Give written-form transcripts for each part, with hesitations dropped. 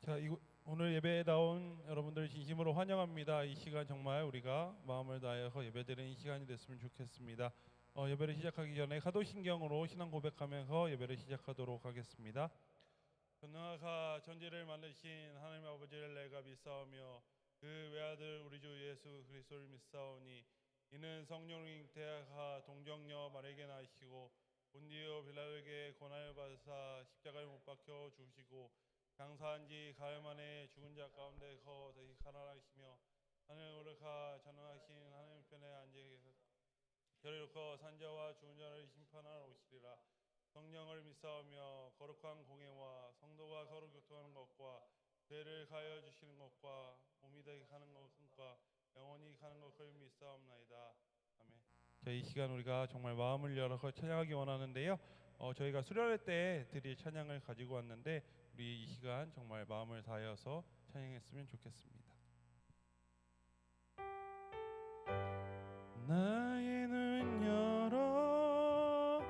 자, 오늘 예배에 나온 여러분들 진심으로 환영합니다. 이 시간 정말 우리가 마음을 다해서 예배드리는 이 시간이 됐으면 좋겠습니다. 예배를 시작하기 전에 사도신경으로 신앙 고백하면서 예배를 시작하도록 하겠습니다. 전능하사 천지를 만드신 하나님 아버지를 내가 믿사오며 그 외아들 우리 주 예수 그리스도를 믿사오니 이는 성령을 잉태하사 동정녀 마리아에게 나시고 본디오 빌라도에게 고난을 받으사 십자가에 못 박혀 죽으시고 장사한 지 가흘 만에 죽은 자 가운데서 다시 살아나시며 하늘 오르사 전능하신 하나님 편에 앉아 계사 저를 놓고 산자와 죽은 자를 심판하러 오시리라. 성령을 믿사오며 거룩한 공예와 성도가 서로 교통하는 것과 죄를 가하여 주시는 것과 몸이 되게 하는 것과 영원히 가는 것을 믿사옵나이다. 아멘. 자, 이 시간 우리가 정말 마음을 열어서 찬양하기 원하는데요. 저희가 수련회 때 드릴 찬양을 가지고 왔는데 우리 이 시간 정말 마음을 다하여서 찬양했으면 좋겠습니다. 나의 눈 열어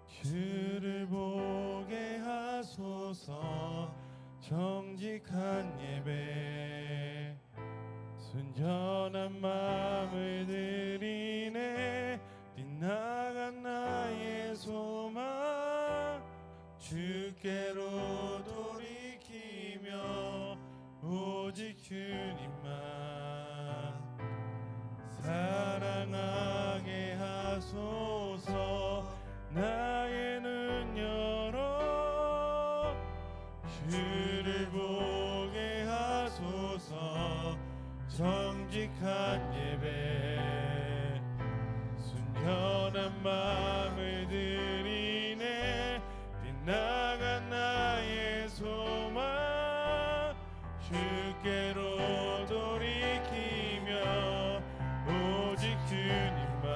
주를 보게 하소서. 정직한 예배 순전한 마음을 드리네. 빗나간 나의 소망 주께로 돌이키며 오직 주님만 사랑하게 하소서. 나의 눈 열어 주를 보게 하소서. 정직한 예배 순전한 마음을 드리네. 빗나간 나의 소망 주께로 돌이키며 오직 주님만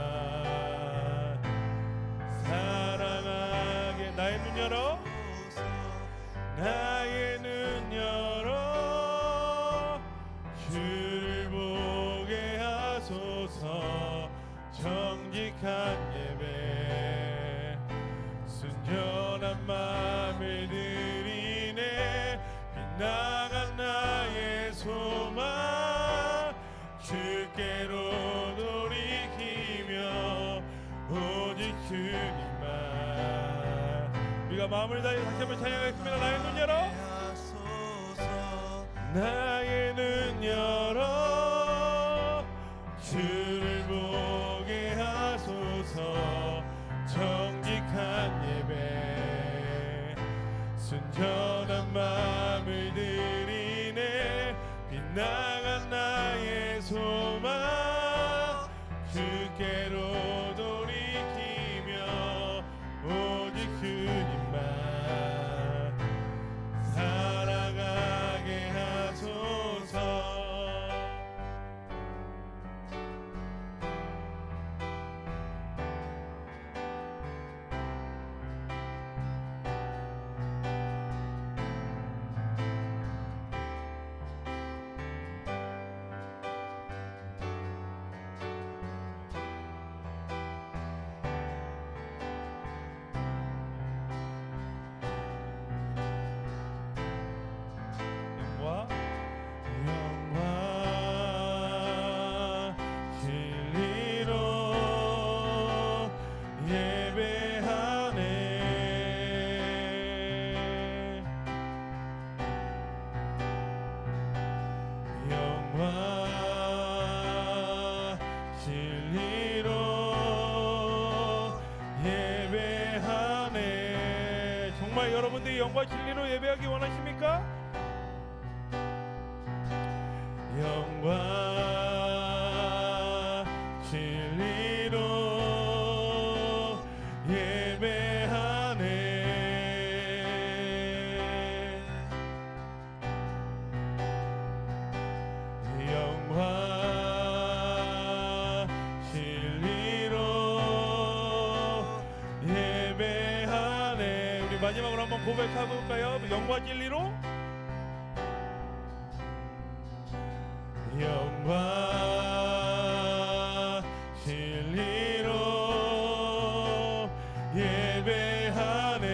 사랑하게. 나의 눈 열어 나의 눈 열어 주를 보게 하소서. 정직한 예배 순전한 마음을 드리네. 빗나간 나의 소망 주께로 돌이키며 오직 주님만. 우리가 마음을 다해 다시 한번 찬양하겠습니다. 나의 눈 열어 나의 눈 열어 주를 보게 하소서. 정직한 예배 순전한 마음을 드리네. 빗나간 나의 소망 주께로 돌이키며 오직 주님만 사랑하게 하소서. 여러분들이 영과 진리로 예배하기 원하십니까? 영과 진리로 예배하네. 영과 진리로 예배하네. 우리 마지막으로 한번 고백해 볼까요? 영과 진리로 영과 진리로 예배하네.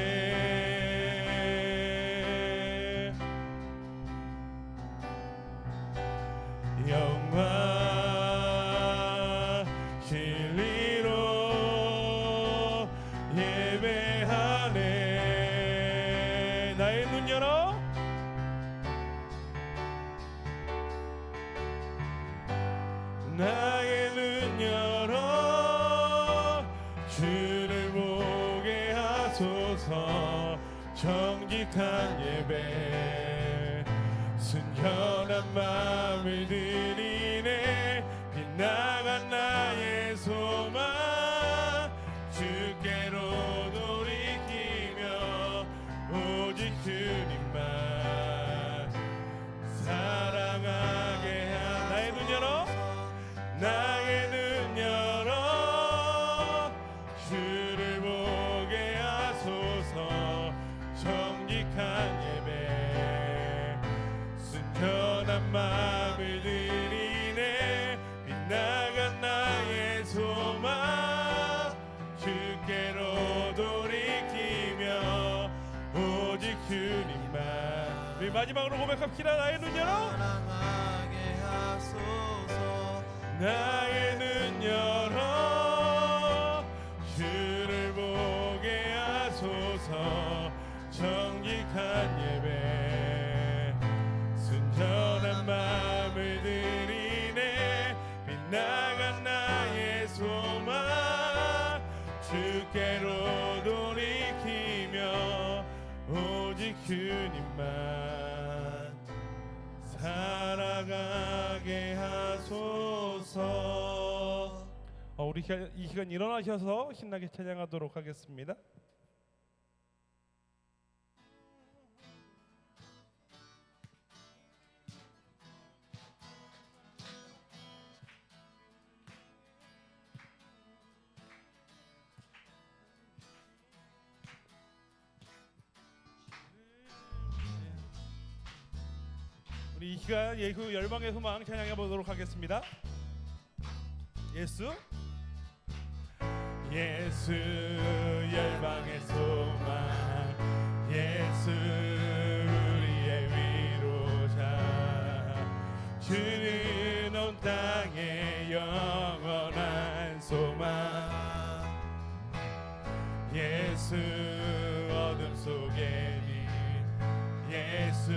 정직한 예배 순결한 마음을 드리네. 빗나간 나의 소망 주께로 돌이키며 오직 주님만 사랑하게 하. 나의 눈 열어, 나의 눈 열어 주를 보게 하소서. 정직한 예배 순전한 마음을 드리네. 빗나간 나의 소망 주께로 돌이키며 오직 주님만. 우리 마지막으로 고백합시다. 나의 눈 열어, 사랑하게 하소서. 나의 눈 열어 주를 보게 하소서. 정직한 예배 순전한 마음을 드리네. 빗나간 나의 소망 주께로 돌이키며 오직 주님만 살아가게 하소서. 우리 이 시간 일어나셔서 신나게 찬양하도록 하겠습니다. 우리 이 시간 예수 열방의 소망 찬양해 보도록 하겠습니다. 예수 예수 열방의 소망, 예수 우리의 위로자. 주는 온 땅의 영원한 소망. 예수 어둠 속에 빛, 예수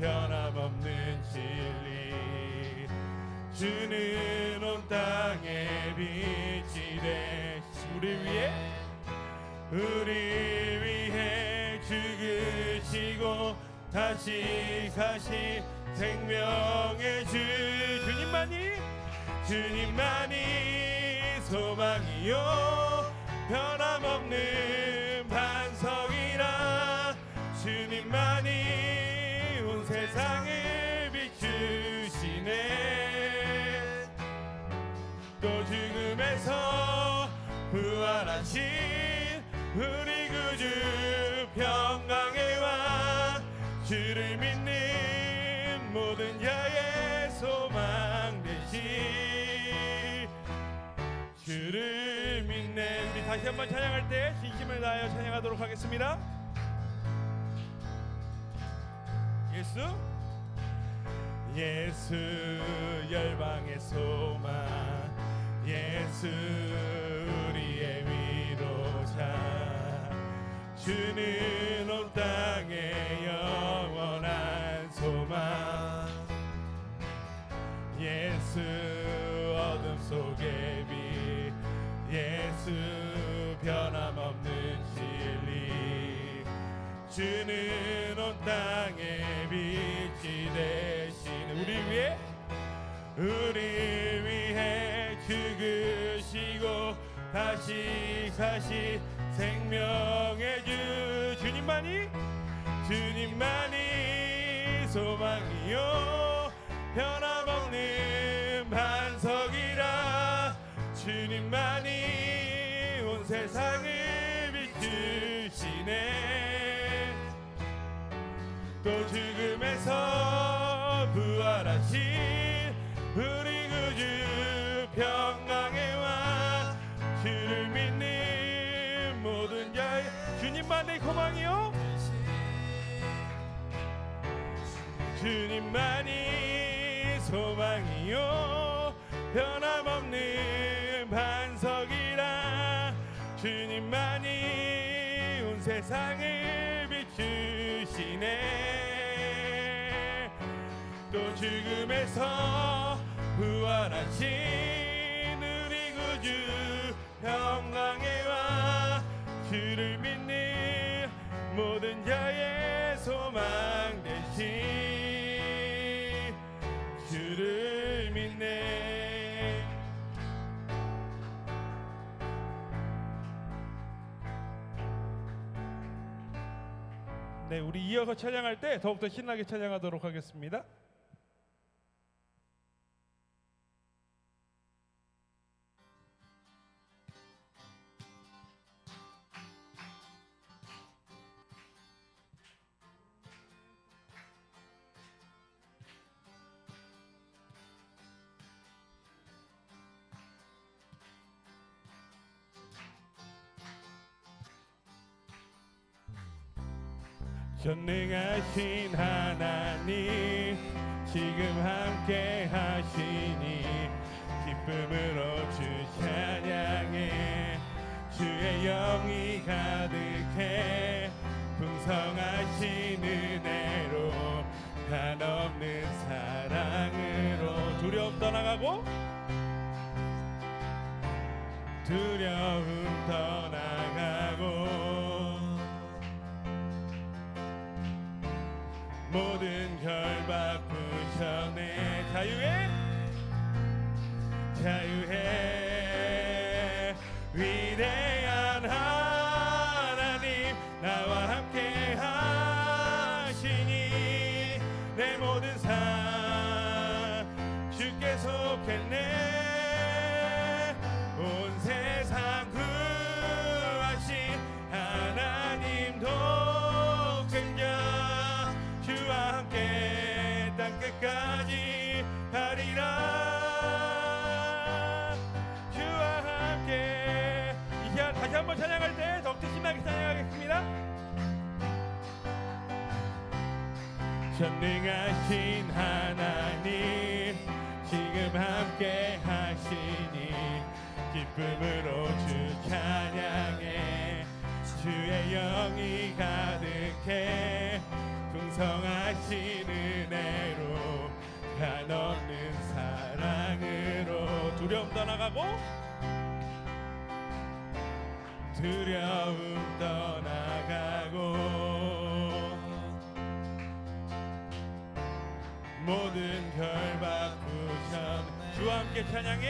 변함없는 진리. 주는 온 땅의 빛이 되시. 우리 위해 죽으시고 다시 가시 생명의 주. 주님만이 소망이요 변함없는 반석이라. 주님만이 온 세상을 비추시네. 또 죽음에서 부활하신 우리 구주 평강의 왕. 주를 믿는 모든 자의 소망 되시. 주를 믿는. 우리 다시 한번 찬양할 때 진심을 다하여 찬양하도록 하겠습니다. 예수 열방의 소망, 예수 우리의 위로자. 주는 온 땅의 영원한 소망. 예수 어둠 속의 빛, 예수 변함없는 진리. 주는 온 땅의 빛이 되신. 우리 위해 죽으시고 다시 가시 생명의 주. 주님만이 소망이요 변함없는 반석이라. 주님만이 온 세상을 비추시네. 또 죽음에서 부활하신 우리 구주 평강의 왕. 주를 믿는 모든 자의. 주님만의 소망이요 주님만이 소망이요 변함없는 반석이라. 주님만이 온 세상을 비추시네. 또 죽음에서 부활하신 우리 구주 평강의 왕. 주를 믿는 모든 자의 네, 우리 이어서 찬양할 때 더욱더 신나게 찬양하도록 하겠습니다. 전능하신 하나님 지금 함께 하시니 기쁨으로 주 찬양해 주의 영이 가득해 풍성하신 은혜로 한없는 사랑으로 두려움 떠나가고 두려움 떠나가고 모든 결 바꾸셨네 자유해 자유해 위대한 하나님 나와 함께 하시니 내 모든 삶 주께 속했네 온 세상 구하신 하나님 독생자 주와 함께 땅끝까지 가리라 주와 함께 이 시간 다시 한번 찬양할 때 더욱더 신나게 찬양하겠습니다. 전능하신 하나님 지금 함께 하시니 기쁨으로 주 찬양해 주의 영이 가득해 풍성하신 은혜로 한없는 사랑으로 두려움 떠나가고 두려움 떠나가고 모든 결 바꾸셨네 주와 함께 찬양해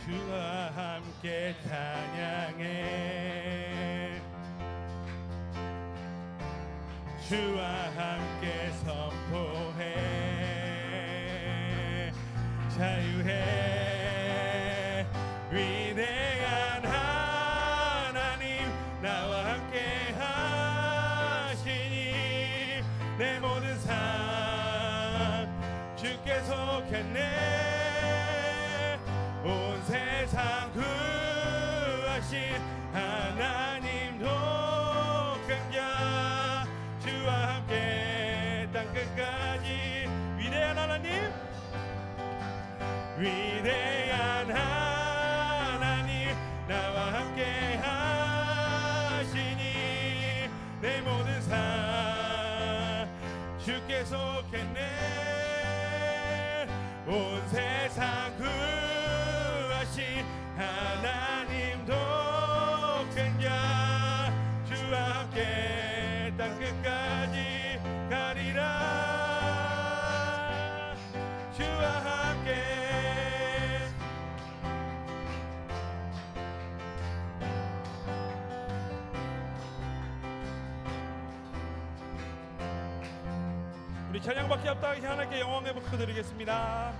주와 함께 찬양해 주와 함께 선포해 자유해 위대한 하나님 나와 함께 하시니 내 모든 삶 주께 속했네 온 세상 구하신 하나님 독생자 주와 함께 땅끝까지 위대한 하나님 위대한 하나님 나와 함께 하시니 내 모든 삶 주께 속했네 온 세상 구하신 하나님 독생자 주와 함께 땅끝까지 가리라 주와 함께 우리 찬양받기 앞당하시 하나님께 영광의 박수 드리겠습니다.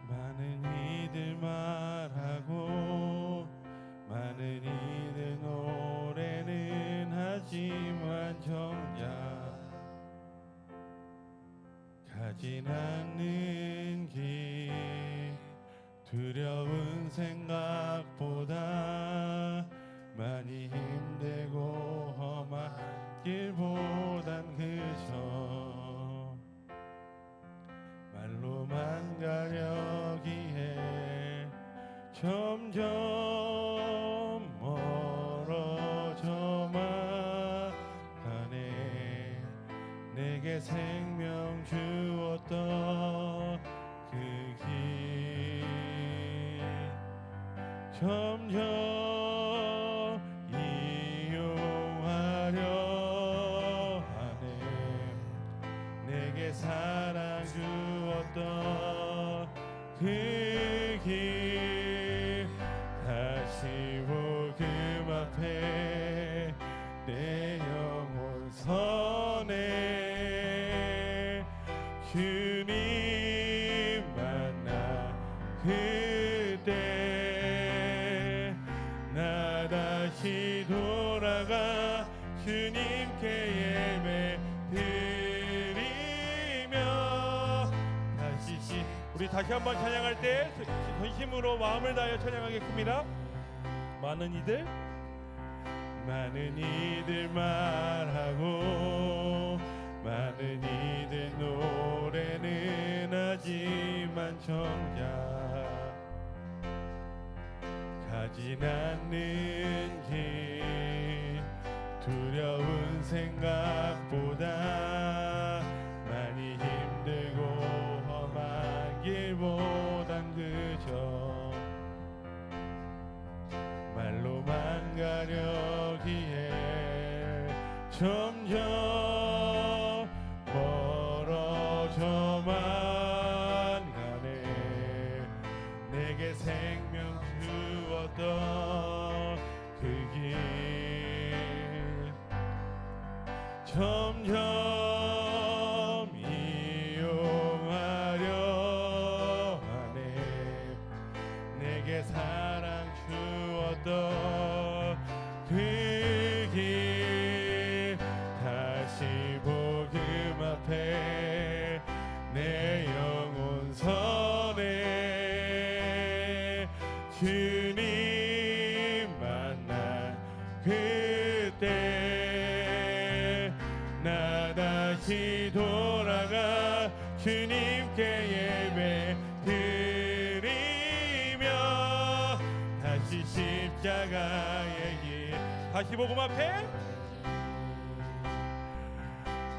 많은 이들 말하고 많은 이들 노래는 하지만 정작 가진 않는 길 두려운 생각보다 많이 힘들고 험한 길보단 그저 말로만 가려기에 점점 멀어져만 가네 내게 생명 주었던 그 길 점점 이용하려 하네. 내게 사랑 주었던 그 길 다시 복음 앞에 내 영혼 선해. 주님 만나 그때 나 다시 돌아가 주님께 예배 드리며. 우리 다시 한번 찬양할 때 전심으로 마음을 다하여 찬양하겠습니다. 많은 이들 말하고 많은 이들 노래는 하지만 정작 가진 않는 길 두려운 생각보다 많이 힘들고 험한 길보단 그저 말로만 가려기에 점점 멀어져만 가네. 내게 생명 주었던 그 길 점점 이용하려 하네. 내게 사랑 주었던 그 길 다시 복음 앞에 내 영혼 선해. 주님 만난 그때 나 다시 돌아가 주님께 예배 드리며 다시 십자가의 길 다시 복음 앞에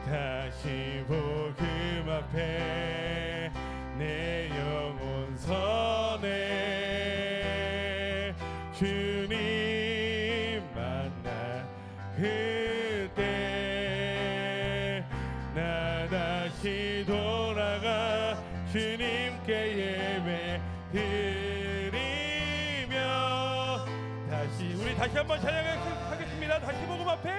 다시 복음 앞에 내 영혼 선해. 주님 만나 그때 나 다시 돌아가 주님께 예배 드리며 다시 우리 다시 한번 찬양하겠습니다. 다시 복음 앞에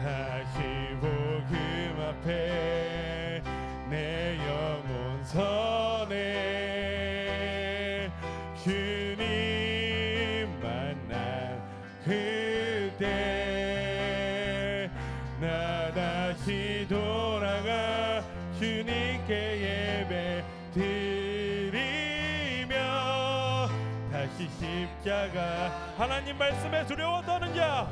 다시 복음 앞에 내 영혼 선해. 주님 만난 그때 나 다시 돌아가 주님께 예배 드리며 다시 십자가 하나님 말씀에 두려워 떠는 자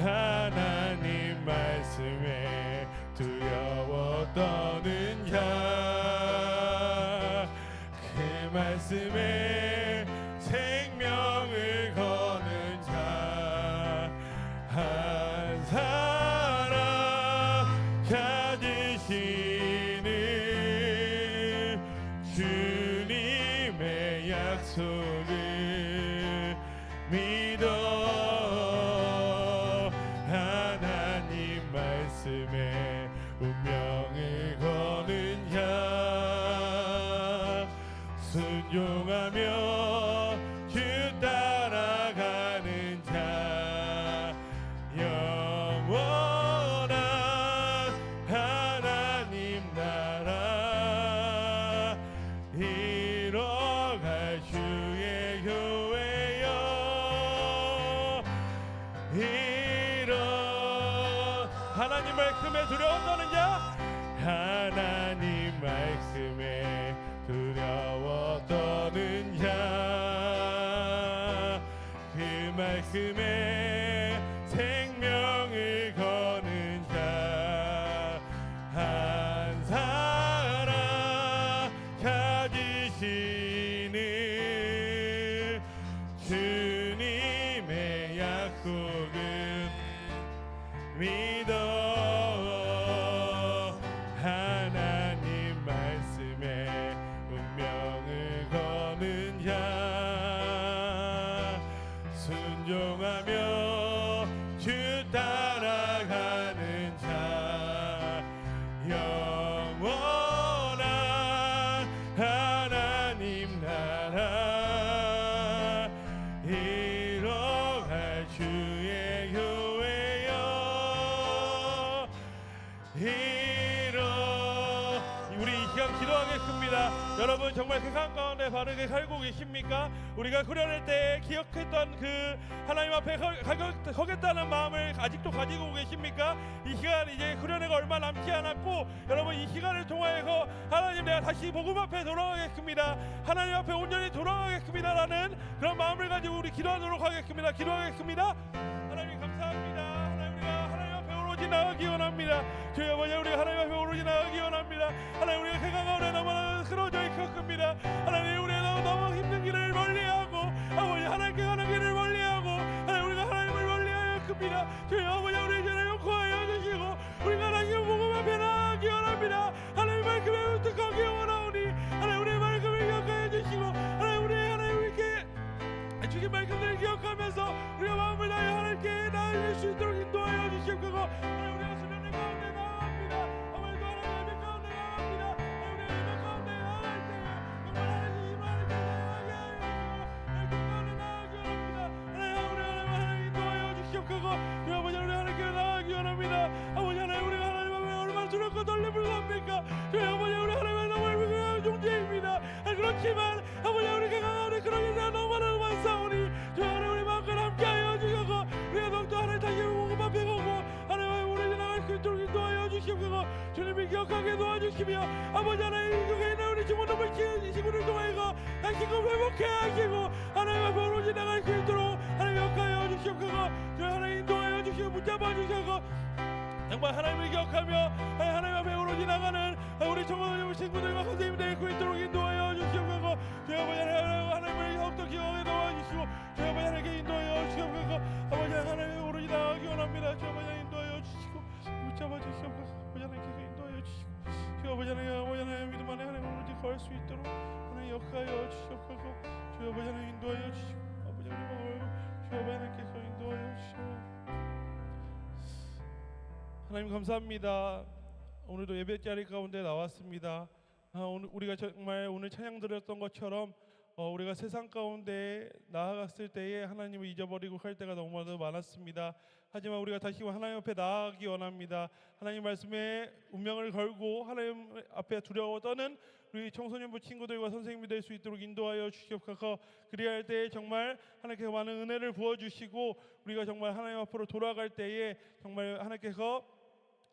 하나님 말씀에 두려워 떠는 자 그 말씀에 생명을 거는 자 한 사람 가지시는 주님의 약속을 믿어 하나님 말씀에 운명을 거는 자 순종하며 주 따라가는 자 영원한 하나님 나라 이뤄갈 주의 교회여 하나님 말씀에 두려워 떠는 자 하나님 말씀에 두려워 떠는 자 그 말씀에 생명을 거는 자 한 사람 가지시는 주님의 약속은 믿어 하나님 말씀에 여러분 정말 세상 가운데 바르게 살고 계십니까? 우리가 후련할 때 기억했던 그 하나님 앞에 서겠다는 마음을 아직도 가지고 계십니까? 이 시간 이제 후련회가 얼마 남지 않았고 여러분 이 시간을 통하여서 하나님 내가 다시 복음 앞에 돌아가겠습니다. 하나님 앞에 온전히 돌아가겠습니다라는 그런 마음을 가지고 우리 기도하도록 하겠습니다. 기도하겠습니다. 하나님 감사합니다. 하나님 우리가 하나님 앞에 오로지 나가기 원합니다. 주여 아버지 우리가 하나님 앞에 오로지 나가기 원합니다. 하나님 우리가 세상 가운데 너무나 쓰러져 있었습니다. 하나님 우리가 너무 힘든 길을 멀리하고 아버지 하나님께 가는 길을 멀리하고 하나님 우리가 하나님을 멀리하였습니다. 주여 아버지 우리 죄를 용서하여 주시고 우리가 다시 복음 앞에 나가기 원합니다. 하나님 말씀에 묵묵하기 원하오니 하나님 우리의 말씀을 기억하여 주시고 하나님 우리의 하나님께 주신 말씀들을 기억하면서 우리가 마음을 다해 하나님께 나아갈 수 있도록 인도하여 주시옵소서. 하나님 우리가 수련회 가운데 나아갑니다. 아버지 또 하나님 예배 가운데 나아갑니다. 하나님 우리가 예배 가운데 나아갈 때에 정말 하나님 힘을 하나님께 나아가게 하여 주시고 예배 가운데 나아가기 원합니다. 하나님 인도하여 주시옵소서. 주여 아버지 우리 하나님께 나아가기 원합니다. 아버지 하나님 우리가 하나님 앞에 얼마나 두렵고 떨림을 합니까? 주여 아버지 우리 하나님의 너무 위대한 존재입니다. 그렇지만 아버지 우리가 가운데 그런 일이 너무나 많사오니 주여 하나님 우리 마음과 함께하여 주셔서 우리가 더욱더 하나님 다시 복음 앞에 가고 하나님 우리 나갈 수 있도록 인도하여 주시옵소서. 주님이 기억하게 도와주시며 아버지 하나님 이곳에 있는 우리 주문을 지구를 통하여 다시금 회복해 하시고 하나님 앞에 오로지 나갈 수 있도록 하나님 역하여 주시옵소서. 주여 하나님 인도하여 주시고 붙잡아 주셔서 정말 하나님을 기억하며 하나님 앞에 오로지 나가는 우리 청소년 친구들과 선생님들이 그 있도록 인도하여 주시옵소서. 주여 아버지 하나님을 더욱더 기억하게 도와주시고 주여 아버지 하나님께 인도하여 주시옵소서. 아버지 하나님 오로지 나가기 원합니다. 주여 아버지 인도하여 주시고 붙잡아 주시옵소서. 아버지 하나님께 인도하여 주시고 주여 아버지 하나님 믿음 안에 하나님 오로지 거할 수 있도록 하나님 역하여 주시옵소서. 주여 아버지 하나님 인도하여 주시고 아버지 우리 마음을 주여 아버지 하나님께서 인도하여 주시옵소서. 하나님 감사합니다. 오늘도 예배 자리 가운데 나왔습니다. 오늘 우리가 정말 오늘 찬양 드렸던 것처럼 우리가 세상 가운데 나아갔을 때에 하나님을 잊어버리고 갈 때가 너무나도 많았습니다. 하지만 우리가 다시 하나님 앞에 나아가기 원합니다. 하나님 말씀에 운명을 걸고 하나님 앞에 두려워 떠는 우리 청소년부 친구들과 선생님이 될 수 있도록 인도하여 주시옵소서. 그리할 때에 정말 하나님께서 많은 은혜를 부어주시고 우리가 정말 하나님 앞으로 돌아갈 때에 정말 하나님께서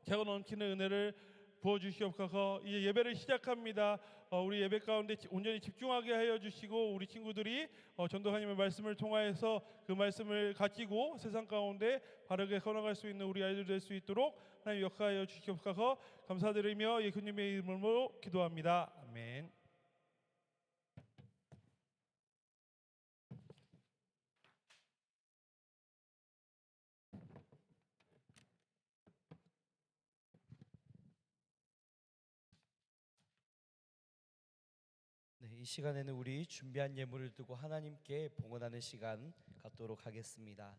차고 넘치는 은혜를 부어주시옵소서. 이제 예배를 시작합니다. 우리 예배 가운데 온전히 집중하게 하여 주시고 우리 친구들이 전도사님의 말씀을 통하여서 그 말씀을 가지고 세상 가운데 바르게 걸어갈 수 있는 우리 아이들 될 수 있도록 하나님 역사하여 주시옵소서. 감사드리며 예수님의 이름으로 기도합니다. 아멘. 네, 이 시간에는 우리 준비한 예물을 두고 하나님께 봉헌하는 시간 갖도록 하겠습니다.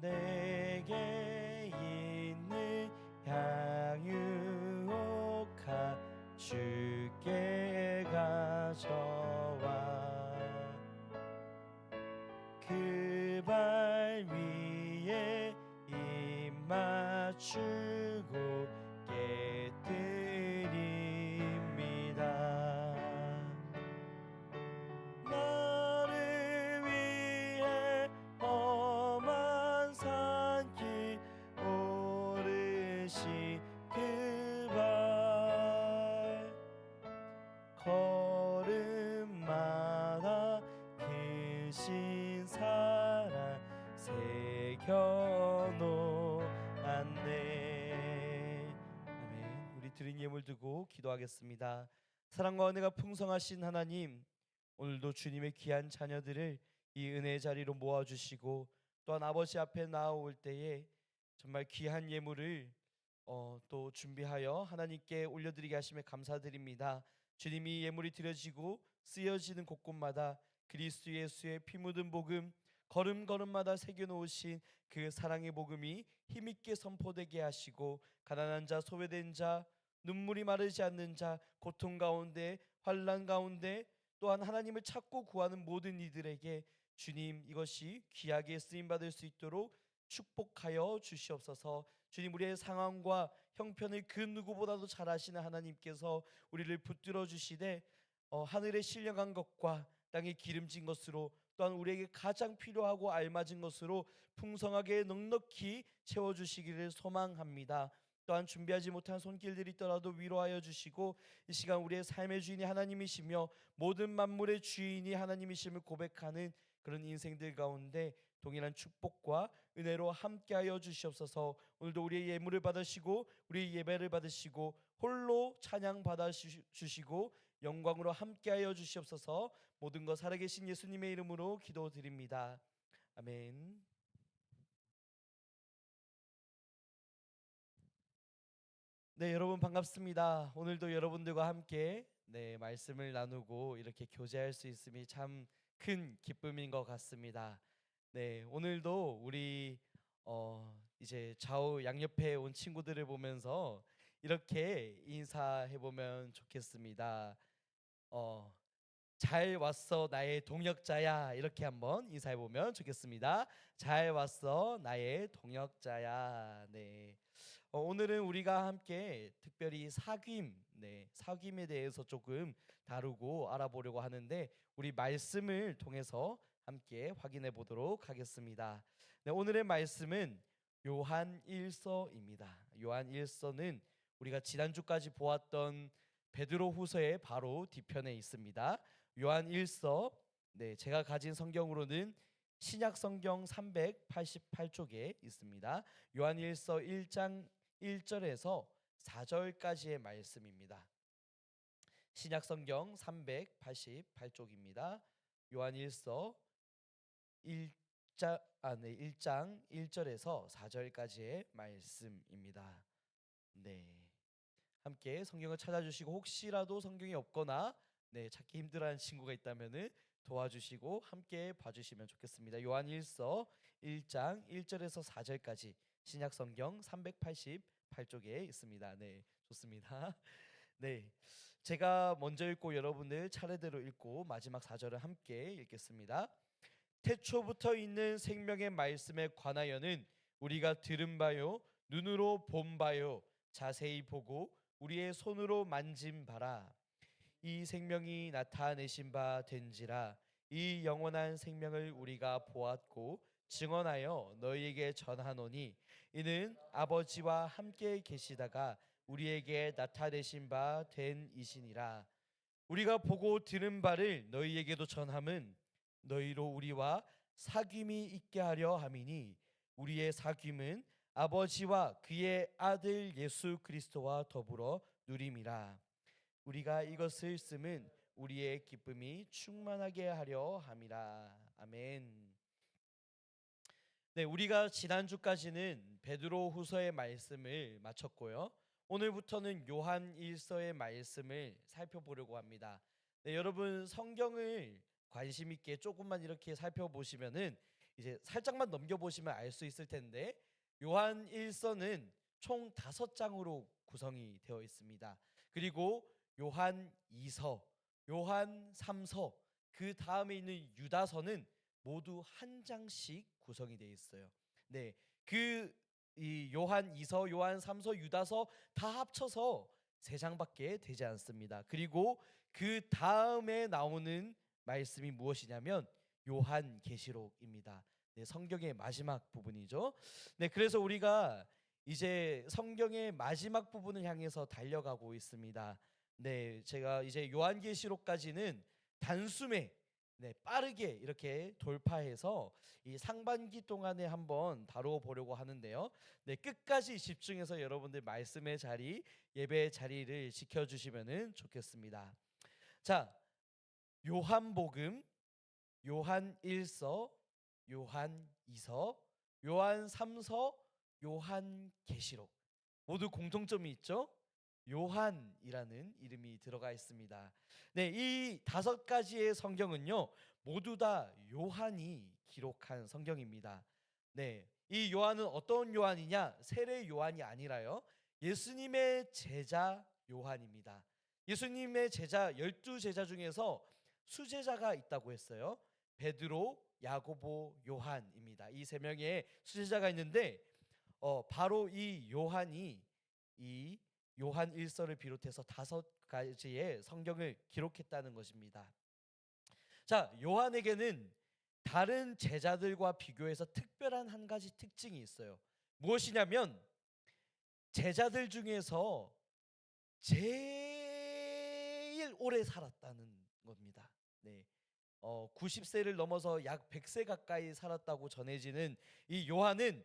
내게 있는 향유옥화 주께 가져와 그 발 위에 맞추고 깨뜨립니다. 나를 위해 험한 산길 오르시 그 발 걸음마다 크신 사랑 새겨놓 아멘. 우리 드린 예물 두고 기도하겠습니다. 사랑과 은혜가 풍성하신 하나님, 오늘도 주님의 귀한 자녀들을 이 은혜의 자리로 모아주시고 또한 아버지 앞에 나아올 때에 정말 귀한 예물을 또 준비하여 하나님께 올려드리게 하심에 감사드립니다. 주님이 예물이 드려지고 쓰여지는 곳곳마다 그리스도 예수의 피 묻은 복음 걸음걸음마다 새겨놓으신 그 사랑의 복음이 힘있게 선포되게 하시고 가난한 자, 소외된 자, 눈물이 마르지 않는 자, 고통 가운데, 환난 가운데 또한 하나님을 찾고 구하는 모든 이들에게 주님 이것이 귀하게 쓰임받을 수 있도록 축복하여 주시옵소서. 주님, 우리의 상황과 형편을 그 누구보다도 잘 아시는 하나님께서 우리를 붙들어 주시되 하늘에 신령한 것과 땅에 기름진 것으로 또한 우리에게 가장 필요하고 알맞은 것으로 풍성하게 넉넉히 채워주시기를 소망합니다. 또한 준비하지 못한 손길들이 있더라도 위로하여 주시고 이 시간 우리의 삶의 주인이 하나님이시며 모든 만물의 주인이 하나님이심을 고백하는 그런 인생들 가운데 동일한 축복과 은혜로 함께하여 주시옵소서. 오늘도 우리의 예물을 받으시고 우리의 예배를 받으시고 홀로 찬양 받아주시고 영광으로 함께하여 주시옵소서. 모든 것 살아계신 예수님의 이름으로 기도드립니다. 아멘. 네, 여러분 반갑습니다. 오늘도 여러분들과 함께 말씀을 나누고 이렇게 교제할 수 있음이 참 큰 기쁨인 것 같습니다. 네, 오늘도 우리 이제 좌우 양옆에 온 친구들을 보면서 이렇게 인사해 보면 좋겠습니다. 잘 왔어 나의 동역자야, 이렇게 한번 인사해 보면 좋겠습니다. 잘 왔어 나의 동역자야. 네. 오늘은 우리가 함께 특별히 사귐, 사귐에 대해서 조금 다루고 알아보려고 하는데 우리 말씀을 통해서 함께 확인해 보도록 하겠습니다. 네, 오늘의 말씀은 요한 1서입니다. 요한 1서는 우리가 지난주까지 보았던 베드로 후서의 바로 뒤편에 있습니다. 요한 1서, 제가 가진 성경으로는 신약 성경 388쪽에 있습니다. 요한 1서 1장 1절에서 4절까지의 말씀입니다. 신약 성경 388쪽입니다. 요한 1서 1장 1절에서 4절까지의 말씀입니다. 네. 함께 성경을 찾아주시고 혹시라도 성경이 없거나 찾기 힘들어하는 친구가 있다면은 도와주시고 함께 봐주시면 좋겠습니다. 요한 1서 1장 1절에서 4절까지 신약 성경 388쪽에 있습니다. 네, 좋습니다. 네, 제가 먼저 읽고 여러분들 차례대로 읽고 마지막 4절을 함께 읽겠습니다. 태초부터 있는 생명의 말씀에 관하여는 우리가 들은 바요 눈으로 본 바요 자세히 보고 우리의 손으로 만진 바라. 이 생명이 나타내신 바 된지라. 이 영원한 생명을 우리가 보았고 증언하여 너희에게 전하노니 이는 아버지와 함께 계시다가 우리에게 나타내신 바 된 이시니라. 우리가 보고 들은 바를 너희에게도 전함은 너희로 우리와 사귐이 있게 하려 함이니 우리의 사귐은 아버지와 그의 아들 예수 그리스도와 더불어 누림이라. 우리가 이것을 쓰면 우리의 기쁨이 충만하게 하려 함이라. 아멘. 네, 우리가 지난주까지는 베드로 후서의 말씀을 마쳤고요. 오늘부터는 요한 1서의 말씀을 살펴보려고 합니다. 네, 여러분 성경을 관심 있게 조금만 이렇게 살펴보시면은 이제 살짝만 넘겨보시면 알 수 있을 텐데 요한 1서는 총 5장으로 구성이 되어 있습니다. 그리고 요한 2서, 요한 3서, 그 다음에 있는 유다서는 모두 한 장씩 구성이 되어 있어요. 네, 이 요한 2서, 요한 3서, 유다서 다 합쳐서 3장밖에 되지 않습니다. 그리고 그 다음에 나오는 말씀이 무엇이냐면 요한계시록입니다. 네, 성경의 마지막 부분이죠. 네, 그래서 우리가 이제 성경의 마지막 부분을 향해서 달려가고 있습니다. 네, 제가 이제 요한계시록까지는 단숨에 빠르게 이렇게 돌파해서 이 상반기 동안에 한번 다루어 보려고 하는데요. 네, 끝까지 집중해서 여러분들 말씀의 자리, 예배의 자리를 지켜주시면 좋겠습니다. 자, 요한복음, 요한 1서, 요한 2서, 요한 3서, 요한계시록 모두 공통점이 있죠. 요한이라는 이름이 들어가 있습니다. 네, 이 5가지의 성경은요 모두 다 요한이 기록한 성경입니다. 네, 이 요한은 어떤 요한이냐? 세례 요한이 아니라요 예수님의 제자 요한입니다. 예수님의 제자 12제자 중에서 수제자가 있다고 했어요. 베드로, 야고보, 요한입니다. 이 세 명의 수제자가 있는데 바로 이 요한이 이 요한 1서를 비롯해서 5가지의 성경을 기록했다는 것입니다. 자, 요한에게는 다른 제자들과 비교해서 특별한 한 가지 특징이 있어요. 무엇이냐면 제자들 중에서 제일 오래 살았다는 겁니다. 네. 90세를 넘어서 약 100세 가까이 살았다고 전해지는 이 요한은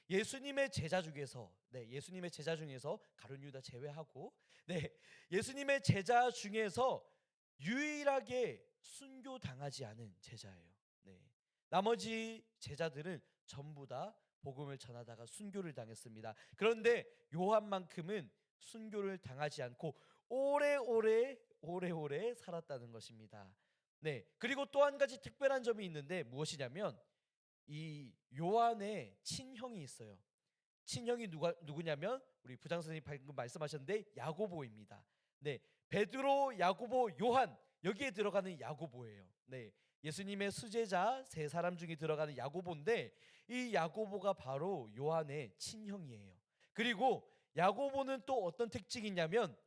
예수님의 제자 중에서 예수님의 제자 중에서 가룟 유다 제외하고 예수님의 제자 중에서 유일하게 순교당하지 않은 제자예요. 나머지 제자들은 전부 다 복음을 전하다가 순교를 당했습니다. 그런데 요한만큼은 순교를 당하지 않고 오래오래 살았다는 것입니다. 그리고 또 한 가지 특별한 점이 있는데 무엇이냐면 이 요한의 친형이 있어요. 친형이 누구냐면 우리 부장 선생님 방금 말씀하셨는데 야고보입니다. 베드로, 야고보, 요한 여기에 들어가는 야고보예요. 예수님의 수제자 세 사람 중에 들어가는 야고보인데 이 야고보가 바로 요한의 친형이에요. 그리고 야고보는 또 어떤 특징이 있냐면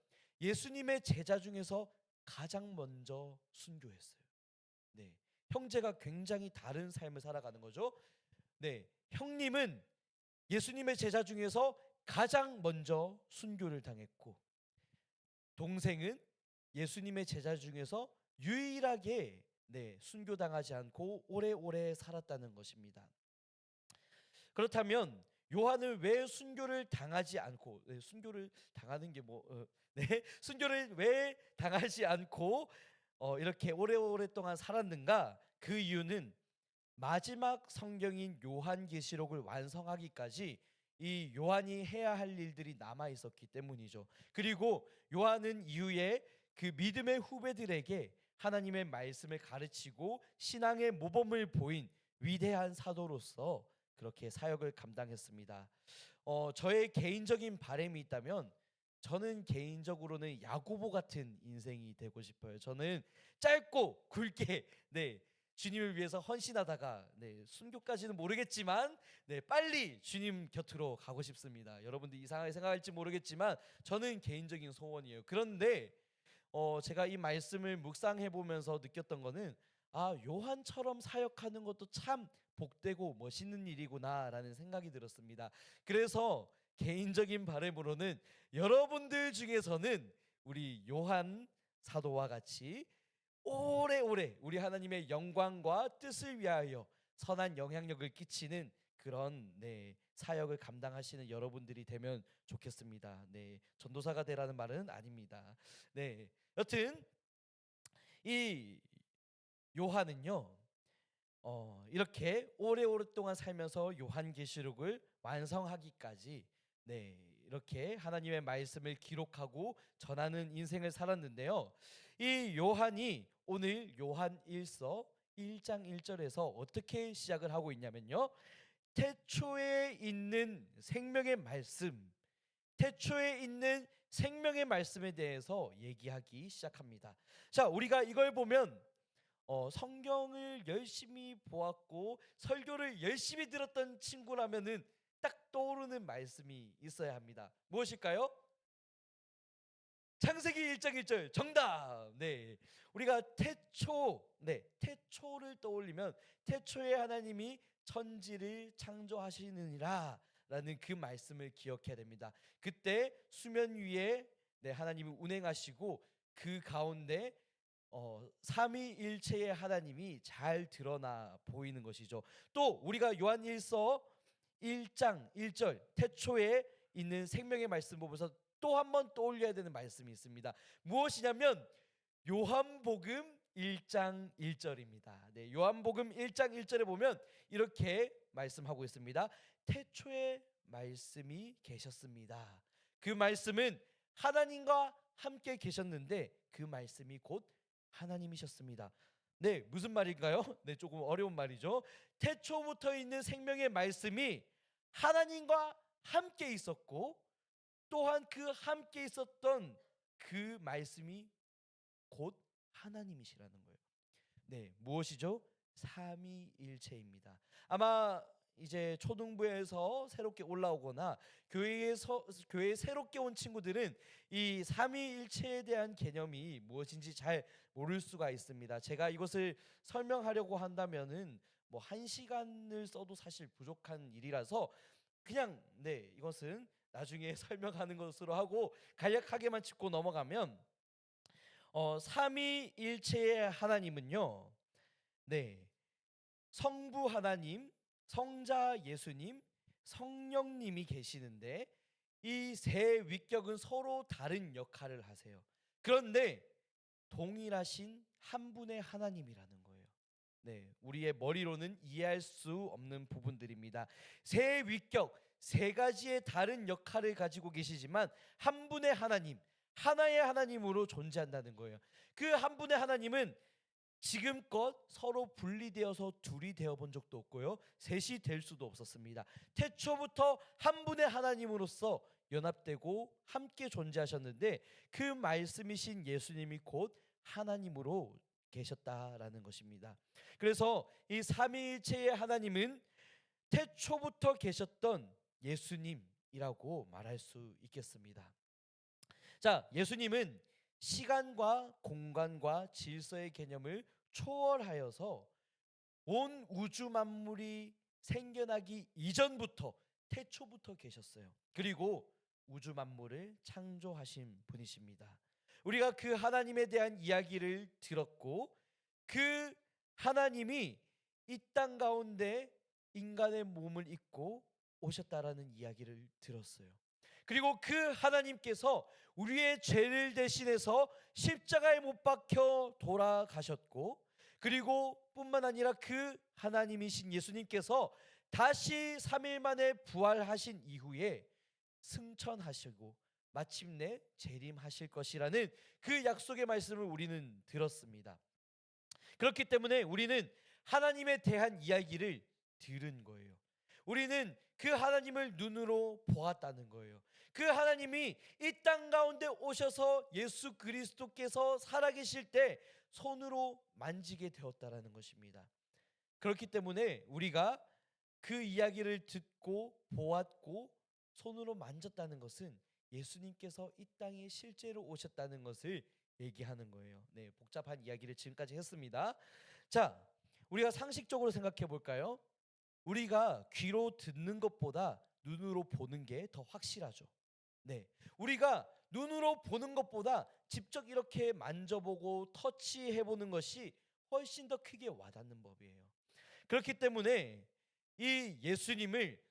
예수님의 제자 중에서 가장 먼저 순교했어요. 형제가 굉장히 다른 삶을 살아가는 거죠. 형님은 예수님의 제자 중에서 가장 먼저 순교를 당했고 동생은 예수님의 제자 중에서 유일하게 순교당하지 않고 오래오래 살았다는 것입니다. 그렇다면 요한은 왜 순교를 당하지 않고 순교를 당하는 게 순교를 왜 당하지 않고 이렇게 오래오랫동안 살았는가? 그 이유는 마지막 성경인 요한계시록을 완성하기까지 이 요한이 해야 할 일들이 남아 있었기 때문이죠. 그리고 요한은 이후에 그 믿음의 후배들에게 하나님의 말씀을 가르치고 신앙의 모범을 보인 위대한 사도로서 그렇게 사역을 감당했습니다. 저의 개인적인 바람이 있다면 저는 개인적으로는 야고보 같은 인생이 되고 싶어요. 저는 짧고 굵게 주님을 위해서 헌신하다가 순교까지는 모르겠지만 빨리 주님 곁으로 가고 싶습니다. 여러분들 이상하게 생각할지 모르겠지만 저는 개인적인 소원이에요. 그런데 제가 이 말씀을 묵상해 보면서 느꼈던 거는 요한처럼 사역하는 것도 참 복되고 멋있는 일이구나라는 생각이 들었습니다. 그래서 개인적인 바람으로는 여러분들 중에서는 우리 요한 사도와 같이 오래오래 우리 하나님의 영광과 뜻을 위하여 선한 영향력을 끼치는 그런 사역을 감당하시는 여러분들이 되면 좋겠습니다. 전도사가 되라는 말은 아닙니다. 여튼 이 요한은요 이렇게 오랫동안 살면서 요한계시록을 완성하기까지 이렇게 하나님의 말씀을 기록하고 전하는 인생을 살았는데요. 이 요한이 오늘 요한 1서 1장 1절에서 어떻게 시작을 하고 있냐면요. 태초에 있는 생명의 말씀, 태초에 있는 생명의 말씀에 대해서 얘기하기 시작합니다. 자, 우리가 이걸 보면 성경을 열심히 보았고 설교를 열심히 들었던 친구라면은 딱 떠오르는 말씀이 있어야 합니다. 무엇일까요? 창세기 1장 1절 정답. 우리가 태초를 떠올리면 태초에 하나님이 천지를 창조하시느니라 라는 그 말씀을 기억해야 됩니다. 그때 수면 위에 하나님이 운행하시고 그 가운데 삼위일체의 하나님이 잘 드러나 보이는 것이죠. 또 우리가 요한 1서 1장 1절 태초에 있는 생명의 말씀 보면서 또 한 번 떠올려야 되는 말씀이 있습니다. 무엇이냐면 요한복음 1장 1절입니다. 요한복음 1장 1절에 보면 이렇게 말씀하고 있습니다. 태초에 말씀이 계셨습니다. 그 말씀은 하나님과 함께 계셨는데 그 말씀이 곧 하나님이셨습니다. 무슨 말인가요? 조금 어려운 말이죠. 태초부터 있는 생명의 말씀이 하나님과 함께 있었고 또한 그 함께 있었던 그 말씀이 곧 하나님이시라는 거예요. 무엇이죠? 삼위일체입니다. 아마 이제 초등부에서 새롭게 올라오거나 교회에 새롭게 온 친구들은 이 삼위일체에 대한 개념이 무엇인지 잘 모를 수가 있습니다. 제가 이것을 설명하려고 한다면은 뭐 1시간을 써도 사실 부족한 일이라서 그냥 이것은 나중에 설명하는 것으로 하고 간략하게만 짚고 넘어가면 삼위일체의 하나님은요. 성부 하나님, 성자 예수님, 성령님이 계시는데 이 세 위격은 서로 다른 역할을 하세요. 그런데 동일하신 한 분의 하나님이라는 거예요. 우리의 머리로는 이해할 수 없는 부분들입니다. 세 위격, 세 가지의 다른 역할을 가지고 계시지만 한 분의 하나님, 하나의 하나님으로 존재한다는 거예요. 그 한 분의 하나님은 지금껏 서로 분리되어서 둘이 되어 본 적도 없고요, 셋이 될 수도 없었습니다. 태초부터 한 분의 하나님으로서 연합되고 함께 존재하셨는데 그 말씀이신 예수님이 곧 하나님으로 계셨다라는 것입니다. 그래서 이 삼위일체의 하나님은 태초부터 계셨던 예수님이라고 말할 수 있겠습니다. 자, 예수님은 시간과 공간과 질서의 개념을 초월하여서 온 우주 만물이 생겨나기 이전부터 태초부터 계셨어요. 그리고 우주 만물을 창조하신 분이십니다. 우리가 그 하나님에 대한 이야기를 들었고 그 하나님이 이 땅 가운데 인간의 몸을 입고 오셨다라는 이야기를 들었어요. 그리고 그 하나님께서 우리의 죄를 대신해서 십자가에 못 박혀 돌아가셨고, 그리고 뿐만 아니라 그 하나님이신 예수님께서 다시 3일 만에 부활하신 이후에 승천하시고 마침내 재림하실 것이라는 그 약속의 말씀을 우리는 들었습니다. 그렇기 때문에 우리는 하나님에 대한 이야기를 들은 거예요. 우리는 그 하나님을 눈으로 보았다는 거예요. 그 하나님이 이 땅 가운데 오셔서 예수 그리스도께서 살아계실 때 손으로 만지게 되었다라는 것입니다. 그렇기 때문에 우리가 그 이야기를 듣고 보았고 손으로 만졌다는 것은 예수님께서 이 땅에 실제로 오셨다는 것을 얘기하는 거예요. 복잡한 이야기를 지금까지 했습니다. 자, 우리가 상식적으로 생각해 볼까요? 우리가 귀로 듣는 것보다 눈으로 보는 게 더 확실하죠. 우리가 눈으로 보는 것보다 직접 이렇게 만져보고 터치해보는 것이 훨씬 더 크게 와닿는 법이에요. 그렇기 때문에 이 예수님을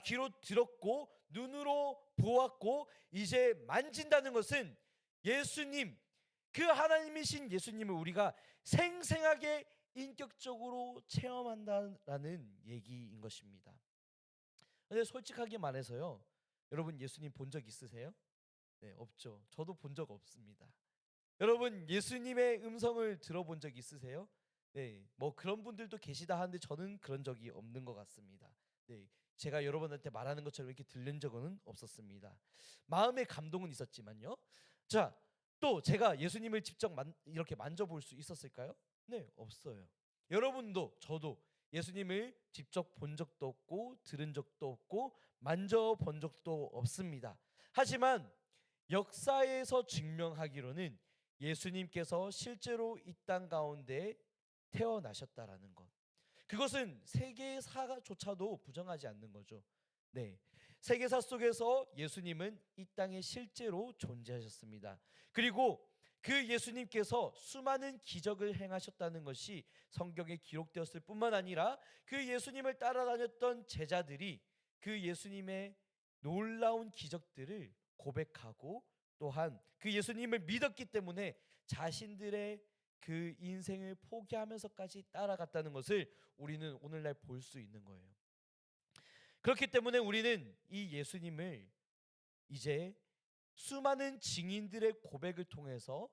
귀로 들었고 눈으로 보았고 이제 만진다는 것은 예수님, 그 하나님이신 예수님을 우리가 생생하게 인격적으로 체험한다라는 얘기인 것입니다. 근데 솔직하게 말해서요, 여러분 예수님 본 적 있으세요? 없죠. 저도 본 적 없습니다. 여러분 예수님의 음성을 들어본 적 있으세요? 뭐 그런 분들도 계시다 하는데 저는 그런 적이 없는 것 같습니다. 제가 여러분한테 말하는 것처럼 이렇게 들린 적은 없었습니다. 마음의 감동은 있었지만요. 자, 또 제가 예수님을 직접 이렇게 만져볼 수 있었을까요? 없어요. 여러분도 저도 예수님을 직접 본 적도 없고 들은 적도 없고 만져본 적도 없습니다. 하지만 역사에서 증명하기로는 예수님께서 실제로 이 땅 가운데 태어나셨다라는 것, 그것은 세계사조차도 부정하지 않는 거죠. 세계사 속에서 예수님은 이 땅에 실제로 존재하셨습니다. 그리고 그 예수님께서 수많은 기적을 행하셨다는 것이 성경에 기록되었을 뿐만 아니라 그 예수님을 따라다녔던 제자들이 그 예수님의 놀라운 기적들을 고백하고 또한 그 예수님을 믿었기 때문에 자신들의 그 인생을 포기하면서까지 따라갔다는 것을 우리는 오늘날 볼 수 있는 거예요. 그렇기 때문에 우리는 이 예수님을 이제 수많은 증인들의 고백을 통해서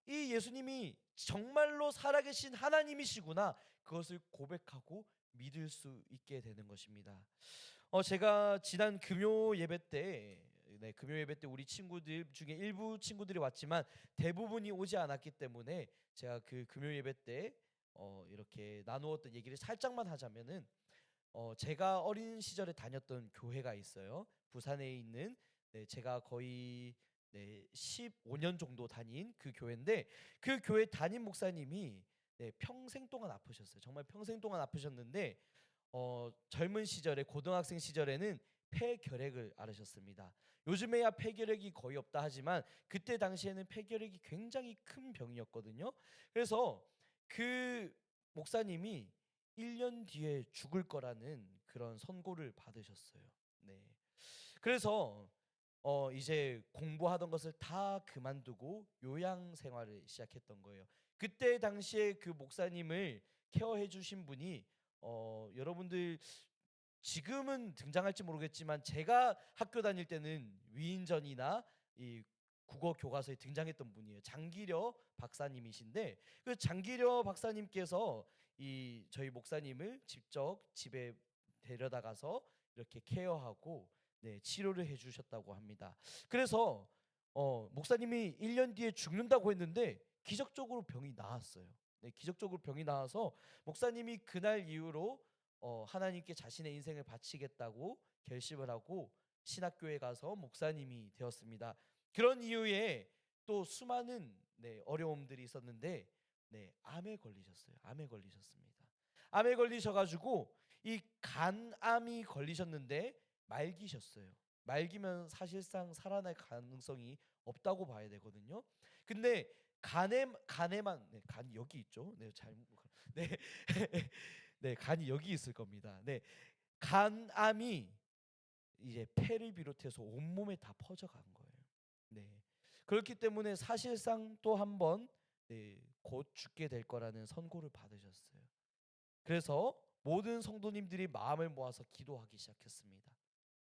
이 예수님이 정말로 살아계신 하나님이시구나, 그것을 고백하고 믿을 수 있게 되는 것입니다. 제가 지난 금요 예배 때 우리 친구들 중에 일부 친구들이 왔지만 대부분이 오지 않았기 때문에 제가 그 금요 예배 때 이렇게 나누었던 얘기를 살짝만 하자면은 제가 어린 시절에 다녔던 교회가 있어요. 부산에 있는 제가 거의 15년 정도 다닌 그 교회인데 그 교회 담임 목사님이 평생 동안 아프셨어요. 정말 평생 동안 아프셨는데 젊은 시절에 고등학생 시절에는 폐결핵을 앓으셨습니다. 요즘에야 폐결핵이 거의 없다 하지만 그때 당시에는 폐결핵이 굉장히 큰 병이었거든요. 그래서 그 목사님이 1년 뒤에 죽을 거라는 그런 선고를 받으셨어요. 네. 그래서 이제 공부하던 것을 다 그만두고 요양 생활을 시작했던 거예요. 그때 당시에 그 목사님을 케어해 주신 분이 여러분들 지금은 등장할지 모르겠지만 제가 학교 다닐 때는 위인전이나 이 국어 교과서에 등장했던 분이에요. 장기려 박사님이신데 그 장기려 박사님께서 이 저희 목사님을 직접 집에 데려다가서 이렇게 케어하고 치료를 해주셨다고 합니다. 그래서 목사님이 1년 뒤에 죽는다고 했는데 기적적으로 병이 나았어요. 기적적으로 병이 나와서 목사님이 그날 이후로 하나님께 자신의 인생을 바치겠다고 결심을 하고 신학교에 가서 목사님이 되었습니다. 그런 이후에 또 수많은 어려움들이 있었는데 암에 걸리셨어요. 암에 걸리셨습니다. 암에 걸리셔가지고 이 간암이 걸리셨는데 말기셨어요. 말기면 사실상 살아날 가능성이 없다고 봐야 되거든요. 근데 간에만 간이 여기 있죠. 네. 네, 간이 여기 있을 겁니다. 네. 간암이 이제 폐를 비롯해서 온몸에 다 퍼져간 거예요. 네. 그렇기 때문에 사실상 또 한 번 곧 죽게 될 거라는 선고를 받으셨어요. 그래서 모든 성도님들이 마음을 모아서 기도하기 시작했습니다.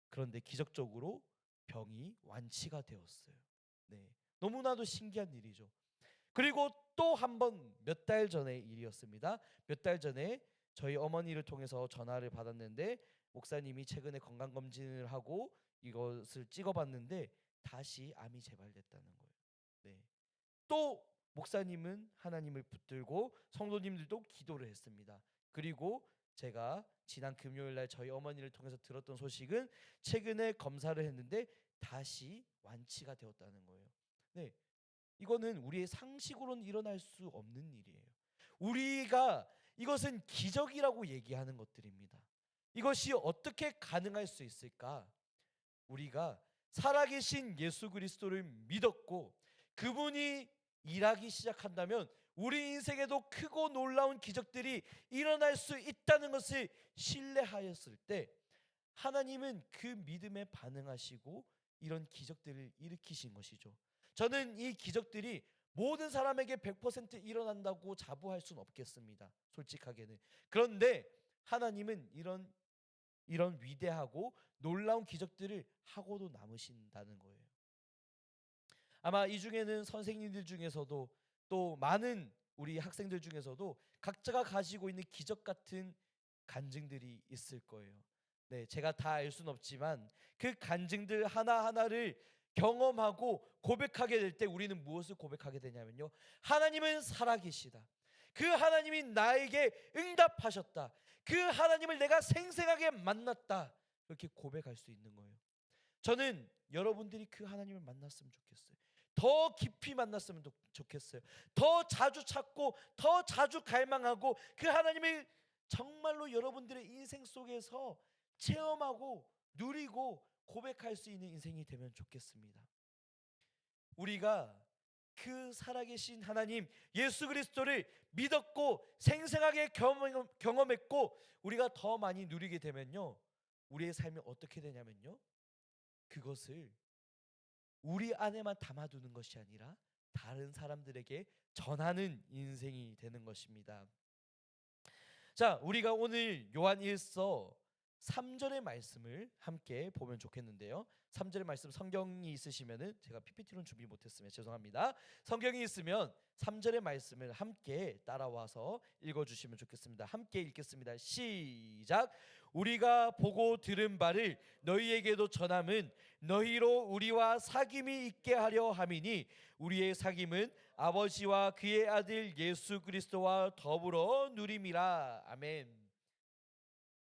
그런데 기적적으로 병이 완치가 되었어요. 네. 너무나도 신기한 일이죠. 그리고 또 한 번 몇 달 전의 일이었습니다. 몇 달 전에 저희 어머니를 통해서 전화를 받았는데 목사님이 최근에 건강 검진을 하고 이것을 찍어봤는데 다시 암이 재발됐다는 거예요. 네. 또 목사님은 하나님을 붙들고 성도님들도 기도를 했습니다. 그리고 제가 지난 금요일 날 저희 어머니를 통해서 들었던 소식은 최근에 검사를 했는데 다시 완치가 되었다는 거예요. 네. 이거는 우리의 상식으로는 일어날 수 없는 일이에요. 우리가 이것은 기적이라고 얘기하는 것들입니다. 이것이 어떻게 가능할 수 있을까? 우리가 살아계신 예수 그리스도를 믿었고 그분이 일하기 시작한다면 우리 인생에도 크고 놀라운 기적들이 일어날 수 있다는 것을 신뢰하였을 때 하나님은 그 믿음에 반응하시고 이런 기적들을 일으키신 것이죠. 저는 이 기적들이 모든 사람에게 100% 일어난다고 자부할 수는 없겠습니다. 솔직하게는. 그런데 하나님은 이런 위대하고 놀라운 기적들을 하고도 남으신다는 거예요. 아마 이 중에는 선생님들 중에서도 또 많은 우리 학생들 중에서도 각자가 가지고 있는 기적 같은 간증들이 있을 거예요. 네, 제가 다 알 수는 없지만 그 간증들 하나하나를 경험하고 고백하게 될 때 우리는 무엇을 고백하게 되냐면요. 하나님은 살아계시다. 그 하나님이 나에게 응답하셨다. 그 하나님을 내가 생생하게 만났다. 그렇게 고백할 수 있는 거예요. 저는 여러분들이 그 하나님을 만났으면 좋겠어요. 더 깊이 만났으면 좋겠어요. 더 자주 찾고 더 자주 갈망하고 그 하나님을 정말로 여러분들의 인생 속에서 체험하고 누리고 고백할 수 있는 인생이 되면 좋겠습니다. 우리가 그 살아계신 하나님 예수 그리스도를 믿었고 생생하게 경험했고 우리가 더 많이 누리게 되면요, 우리의 삶이 어떻게 되냐면요, 그것을 우리 안에만 담아두는 것이 아니라 다른 사람들에게 전하는 인생이 되는 것입니다. 자, 우리가 오늘 요한 1서 3절의 말씀을 함께 보면 좋겠는데요. 3절의 말씀 성경이 있으시면은, 제가 PPT로는 준비 못했으면 죄송합니다. 성경이 있으면 3절의 말씀을 함께 따라와서 읽어주시면 좋겠습니다. 함께 읽겠습니다. 시작. 우리가 보고 들은 바를 너희에게도 전함은 너희로 우리와 사귐이 있게 하려 함이니 우리의 사귐은 아버지와 그의 아들 예수 그리스도와 더불어 누림이라. 아멘.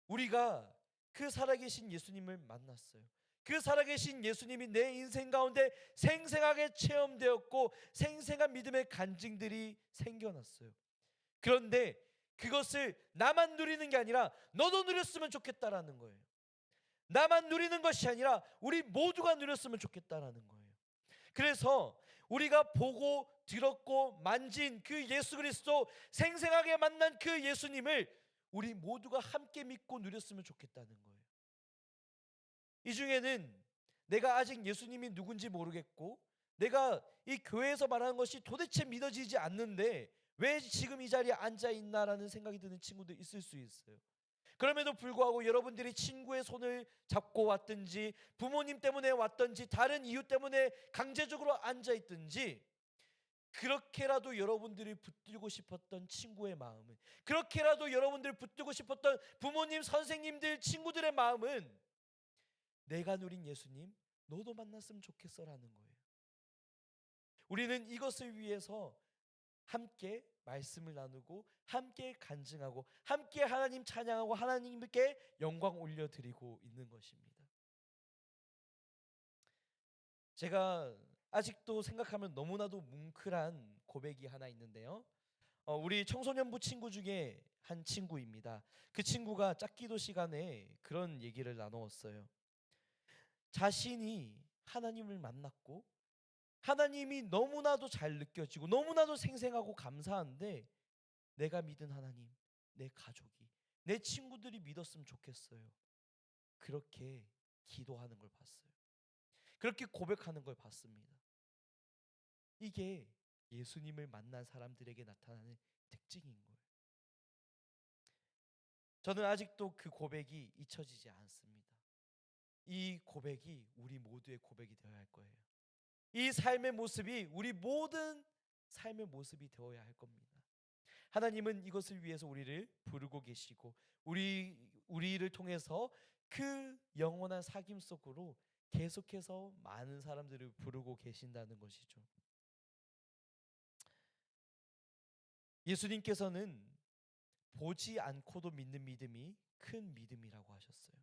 우리가 그 살아계신 예수님을 만났어요. 그 살아계신 예수님이 내 인생 가운데 생생하게 체험되었고 생생한 믿음의 간증들이 생겨났어요. 그런데 그것을 나만 누리는 게 아니라 너도 누렸으면 좋겠다라는 거예요. 나만 누리는 것이 아니라 우리 모두가 누렸으면 좋겠다라는 거예요. 그래서 우리가 보고 들었고 만진 그 예수 그리스도, 생생하게 만난 그 예수님을 우리 모두가 함께 믿고 누렸으면 좋겠다는 거예요. 이 중에는 내가 아직 예수님이 누군지 모르겠고 내가 이 교회에서 말하는 것이 도대체 믿어지지 않는데 왜 지금 이 자리에 앉아 있나라는 생각이 드는 친구도 있을 수 있어요. 그럼에도 불구하고 여러분들이 친구의 손을 잡고 왔든지 부모님 때문에 왔든지 다른 이유 때문에 강제적으로 앉아 있든지, 그렇게라도 여러분들이 붙들고 싶었던 친구의 마음은, 그렇게라도 여러분들 붙들고 싶었던 부모님, 선생님들, 친구들의 마음은 내가 누린 예수님 너도 만났으면 좋겠어라는 거예요. 우리는 이것을 위해서 함께 말씀을 나누고 함께 간증하고 함께 하나님 찬양하고 하나님께 영광 올려드리고 있는 것입니다. 제가 아직도 생각하면 너무나도 뭉클한 고백이 하나 있는데요. 우리 청소년부 친구 중에 한 친구입니다. 그 친구가 짝기도 시간에 그런 얘기를 나누었어요. 자신이 하나님을 만났고 하나님이 너무나도 잘 느껴지고 너무나도 생생하고 감사한데 내가 믿은 하나님, 내 가족이, 내 친구들이 믿었으면 좋겠어요. 그렇게 기도하는 걸 봤어요. 그렇게 고백하는 걸 봤습니다. 이게 예수님을 만난 사람들에게 나타나는 특징인 거예요. 저는 아직도 그 고백이 잊혀지지 않습니다. 이 고백이 우리 모두의 고백이 되어야 할 거예요. 이 삶의 모습이 우리 모든 삶의 모습이 되어야 할 겁니다. 하나님은 이것을 위해서 우리를 부르고 계시고 우리를 통해서 그 영원한 사귐 속으로 계속해서 많은 사람들을 부르고 계신다는 것이죠. 예수님께서는 보지 않고도 믿는 믿음이 큰 믿음이라고 하셨어요.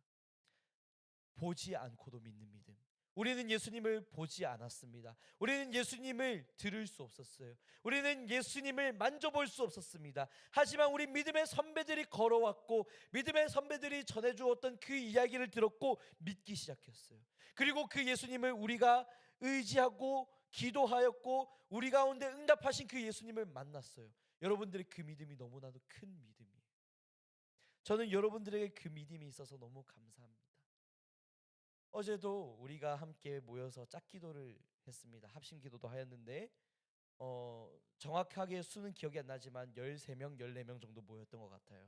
보지 않고도 믿는 믿음. 우리는 예수님을 보지 않았습니다. 우리는 예수님을 들을 수 없었어요. 우리는 예수님을 만져볼 수 없었습니다. 하지만 우리 믿음의 선배들이 걸어왔고 믿음의 선배들이 전해주었던 그 이야기를 들었고 믿기 시작했어요. 그리고 그 예수님을 우리가 의지하고 기도하였고 우리 가운데 응답하신 그 예수님을 만났어요. 여러분들의 그 믿음이 너무나도 큰 믿음이에요. 저는 여러분들에게 그 믿음이 있어서 너무 감사합니다. 어제도 우리가 함께 모여서 짝기도를 했습니다. 합심기도도 하였는데 정확하게 수는 기억이 안 나지만 13명, 14명 정도 모였던 것 같아요.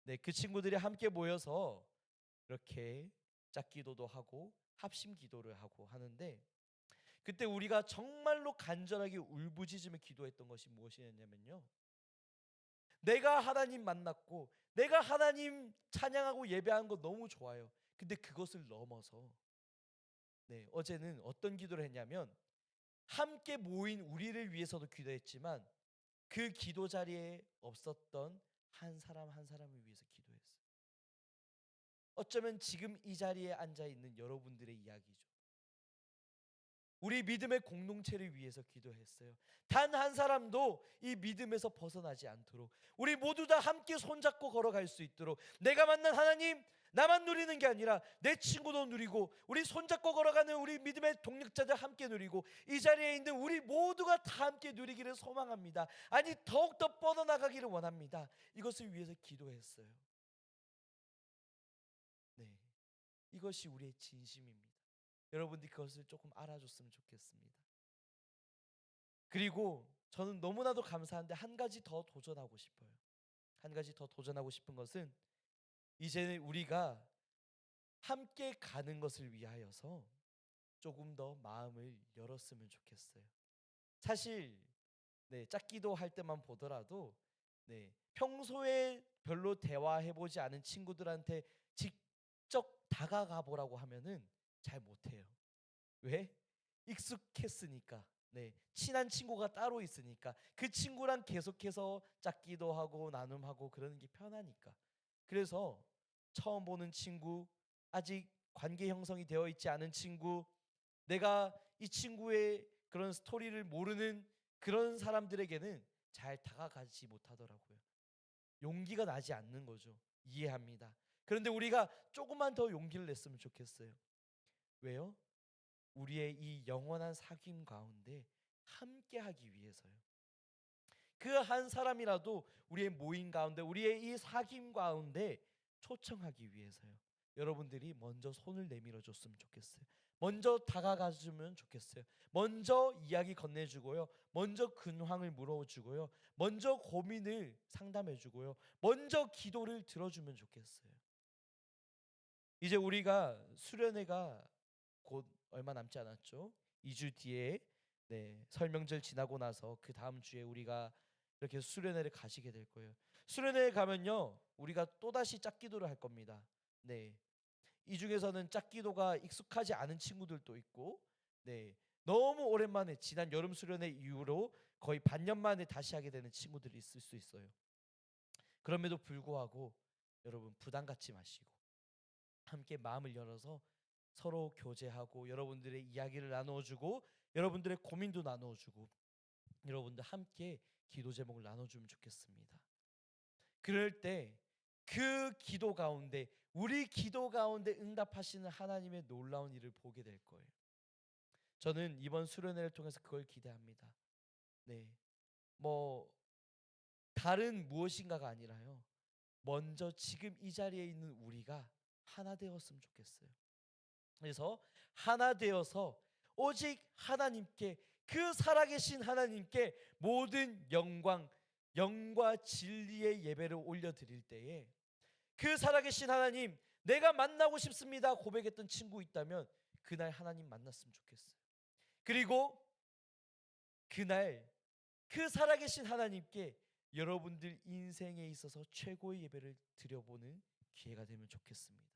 네, 그 친구들이 함께 모여서 이렇게 짝기도도 하고 합심기도를 하고 하는데, 그때 우리가 정말로 간절하게 울부짖으며 기도했던 것이 무엇이었냐면요, 내가 하나님 만났고 내가 하나님 찬양하고 예배한 거 너무 좋아요. 근데 그것을 넘어서 어제는 어떤 기도를 했냐면 함께 모인 우리를 위해서도 기도했지만 그 기도 자리에 없었던 한 사람 한 사람을 위해서 기도했어요. 어쩌면 지금 이 자리에 앉아 있는 여러분들의 이야기죠. 우리 믿음의 공동체를 위해서 기도했어요. 단 한 사람도 이 믿음에서 벗어나지 않도록 우리 모두 다 함께 손잡고 걸어갈 수 있도록, 내가 만난 하나님 나만 누리는 게 아니라 내 친구도 누리고 우리 손잡고 걸어가는 우리 믿음의 동력자들 함께 누리고 이 자리에 있는 우리 모두가 다 함께 누리기를 소망합니다. 아니 더욱더 뻗어나가기를 원합니다. 이것을 위해서 기도했어요. 이것이 우리의 진심입니다. 여러분들이 그것을 조금 알아줬으면 좋겠습니다. 그리고 저는 너무나도 감사한데 한 가지 더 도전하고 싶어요. 한 가지 더 도전하고 싶은 것은 이제 우리가 함께 가는 것을 위하여서 조금 더 마음을 열었으면 좋겠어요. 사실 짝기도 할 때만 보더라도 평소에 별로 대화해보지 않은 친구들한테 직접 다가가 보라고 하면은 잘 못해요. 왜? 익숙했으니까. 네, 친한 친구가 따로 있으니까 그 친구랑 계속해서 짝기도 하고 나눔하고 그러는 게 편하니까. 그래서 처음 보는 친구, 아직 관계 형성이 되어 있지 않은 친구, 내가 이 친구의 그런 스토리를 모르는 그런 사람들에게는 잘 다가가지 못하더라고요. 용기가 나지 않는 거죠. 이해합니다. 그런데 우리가 조금만 더 용기를 냈으면 좋겠어요. 왜요? 우리의 이 영원한 사귐 가운데 함께하기 위해서요. 그 한 사람이라도 우리의 모임 가운데, 우리의 이 사귐 가운데 초청하기 위해서요. 여러분들이 먼저 손을 내밀어 줬으면 좋겠어요. 먼저 다가가 주면 좋겠어요. 먼저 이야기 건네주고요. 먼저 근황을 물어주고요. 먼저 고민을 상담해주고요. 먼저 기도를 들어주면 좋겠어요. 이제 우리가 수련회가 곧 얼마 남지 않았죠. 2주 뒤에 설 명절 지나고 나서 그 다음 주에 우리가 이렇게 수련회를 가시게 될 거예요. 수련회에 가면요, 우리가 또다시 짝기도를 할 겁니다. 이 중에서는 짝기도가 익숙하지 않은 친구들도 있고, 너무 오랜만에 지난 여름 수련회 이후로 거의 반년 만에 다시 하게 되는 친구들이 있을 수 있어요. 그럼에도 불구하고 여러분 부담 갖지 마시고 함께 마음을 열어서 서로 교제하고 여러분들의 이야기를 나누어주고 여러분들의 고민도 나누어주고 여러분들 함께 기도 제목을 나눠주면 좋겠습니다. 그럴 때 그 기도 가운데, 우리 기도 가운데 응답하시는 하나님의 놀라운 일을 보게 될 거예요. 저는 이번 수련회를 통해서 그걸 기대합니다. 다른 무엇인가가 아니라요, 먼저 지금 이 자리에 있는 우리가 하나 되었으면 좋겠어요. 그래서 하나 되어서 오직 하나님께, 그 살아계신 하나님께 모든 영과 진리의 예배를 올려드릴 때에 그 살아계신 하나님, 내가 만나고 싶습니다 고백했던 친구 있다면 그날 하나님 만났으면 좋겠어요. 그리고 그날 그 살아계신 하나님께 여러분들 인생에 있어서 최고의 예배를 드려보는 기회가 되면 좋겠습니다.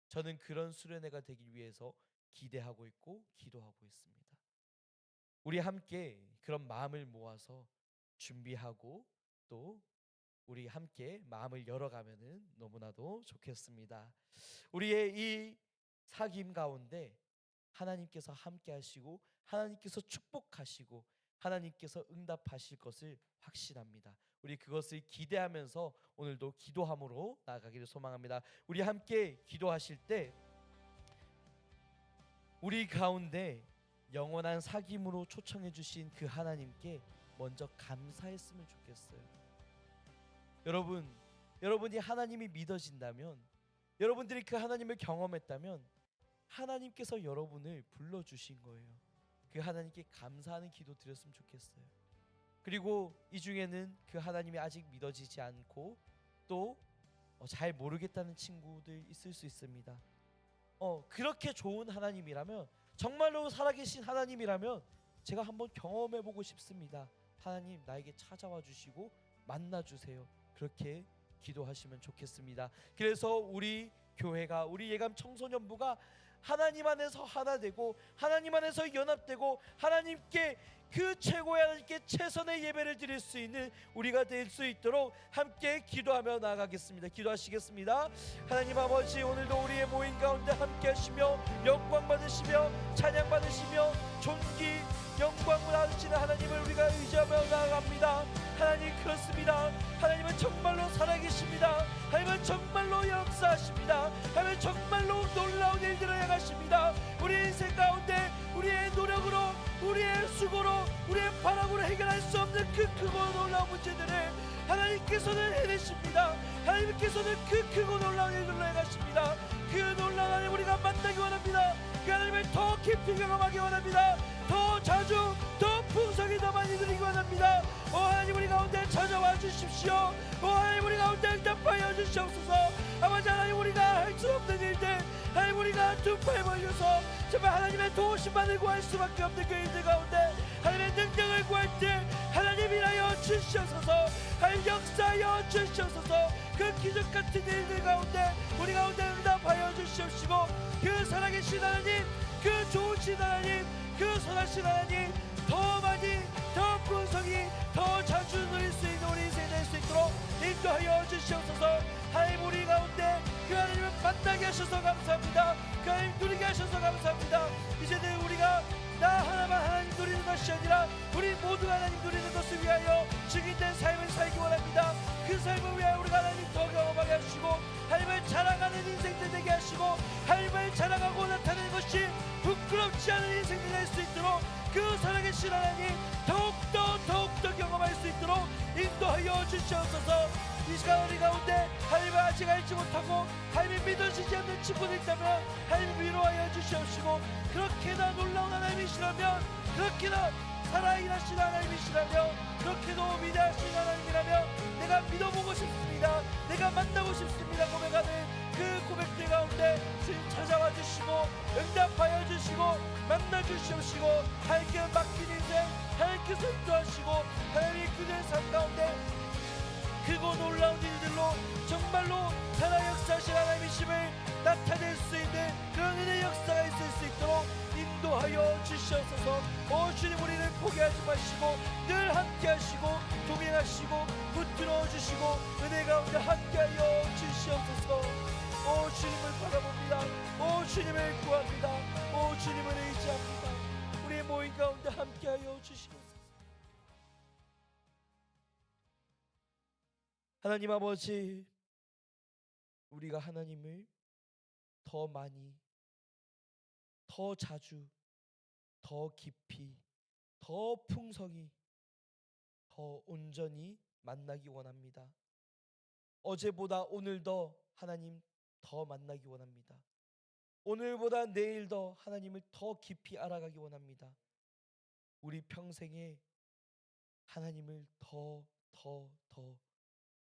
저는 그런 수련회가 되기 위해서 기대하고 있고 기도하고 있습니다. 우리 함께 그런 마음을 모아서 준비하고 또 우리 함께 마음을 열어가면은 너무나도 좋겠습니다. 우리의 이 사귐 가운데 하나님께서 함께 하시고 하나님께서 축복하시고 하나님께서 응답하실 것을 확신합니다. 우리 그것을 기대하면서 오늘도 기도함으로 나아가기를 소망합니다. 우리 함께 기도하실 때 우리 가운데 영원한 사귐으로 초청해 주신 그 하나님께 먼저 감사했으면 좋겠어요. 여러분이 하나님이 믿어진다면, 여러분들이 그 하나님을 경험했다면 하나님께서 여러분을 불러주신 거예요. 그 하나님께 감사하는 기도 드렸으면 좋겠어요. 그리고 이 중에는 그 하나님이 아직 믿어지지 않고 또 잘 모르겠다는 친구들 있을 수 있습니다. 그렇게 좋은 하나님이라면, 정말로 살아계신 하나님이라면 제가 한번 경험해보고 싶습니다. 하나님, 나에게 찾아와 주시고 만나 주세요. 그렇게 기도하시면 좋겠습니다. 그래서 우리 교회가, 우리 예감 청소년부가 하나님 안에서 하나 되고 하나님 안에서 연합되고 하나님께 그 최고의 하나님께 최선의 예배를 드릴 수 있는 우리가 될 수 있도록 함께 기도하며 나아가겠습니다. 기도하시겠습니다. 하나님 아버지, 오늘도 우리의 모임 가운데 함께 하시며 영광 받으시며 찬양 받으시며 존귀 영광을 받으시는 하나님을 우리가 의지하며 나아갑니다. 하나님, 그렇습니다. 하나님은 정말로 살아계십니다. 하나님은 정말로 역사하십니다. 하나님은 정말로 놀라운 일들을 행하십니다. 우리 인생 가운데 우리의 노력으로, 우리의 수고로, 우리의 바람으로 해결할 수 없는 그 크고 놀라운 문제들을 하나님께서는 해내십니다. 하나님께서는 그 크고 놀라운 일들을 행하십니다. 그 놀라운 하나님 우리가 만나기 원합니다. 그 하나님을 더 깊이 경험하기 원합니다. 더 자주, 더 풍성히, 더 많이 드리기 원합니다. 하나님, 우리 가운데 찾아와 주십시오. 하나님, 우리 가운데 응답하여 주시옵소서. 아버지 하나님, 우리가 할 수 없는 일들, 하나님, 우리가 두 팔 벌려서 정말 하나님의 도우심만을 구할 수밖에 없는 그 일들 가운데 하나님의 능력을 구할 때 하나님 일하여 주시옵소서. 하나님 역사하여 주시옵소서. 그 기적 같은 일들 가운데 우리 가운데 응답하여 주시옵시고 그 살아계신 하나님, 그 좋으신 하나님, 그 선하신 하나님, 더 많이, 더 풍성히, 더 자주 누릴 수 있는 우리 인생 될 수 있도록 인도하여 주시옵소서. 하나님, 우리 가운데 그 하나님을 만나게 하셔서 감사합니다. 그 하나님 누리게 하셔서 감사합니다. 이제는 우리가 나 하나만 하나님 누리는 것이 아니라 우리 모두가 하나님 누리는 것을 위하여 증인된 삶을 살기 원합니다. 그 삶을 위하여 우리가 하나님 더 경험하게 하시고 하나님을 자랑하는 인생들 되게 하시고 하나님을 자랑하고 나타내는 것이 부끄럽지 않은 인생들 될 수 있도록 그 살아계신 하나님 더욱더 경험할 수 있도록 인도하여 주시옵소서. 이 시간 우리 가운데 하나님을 아직 알지 못하고 하나님이 믿어지지 않는 친구들 있다면 하나님 위로하여 주시옵시고, 그렇게나 놀라운 하나님이시라면, 그렇게나 살아일하신 하나님이시라면, 그렇게도 위대하신 하나님이라면 내가 믿어보고 싶습니다, 내가 만나고 싶습니다 고백하는 그 고백들 가운데 주님 찾아와 주시고 응답하여 주시고 만나 주시옵시고 하나님께 맡긴 인생 하나님께 선도하시고 하나님이 그들의 삶 가운데 크고 놀라운 일들로 정말로 살아 역사하신 하나님이심을 나타낼 수 있는 그런 은혜의 역사가 있을 수 있도록 인도하여 주시옵소서. 오 주님, 우리를 포기하지 마시고 늘 함께 하시고 동행하시고 붙들어 주시고 은혜 가운데 함께하여 주시옵소서. 오 주님을 바라봅니다. 오 주님을 구합니다. 오 주님을 의지합니다. 우리의 모임 가운데 함께하여 주시옵소서. 하나님 아버지, 우리가 하나님을 더 많이, 더 자주, 더 깊이, 더 풍성히, 더 온전히 만나기 원합니다. 어제보다 오늘 더 하나님 더 만나기 원합니다. 오늘보다 내일 더 하나님을 더 깊이 알아가기 원합니다. 우리 평생에 하나님을 더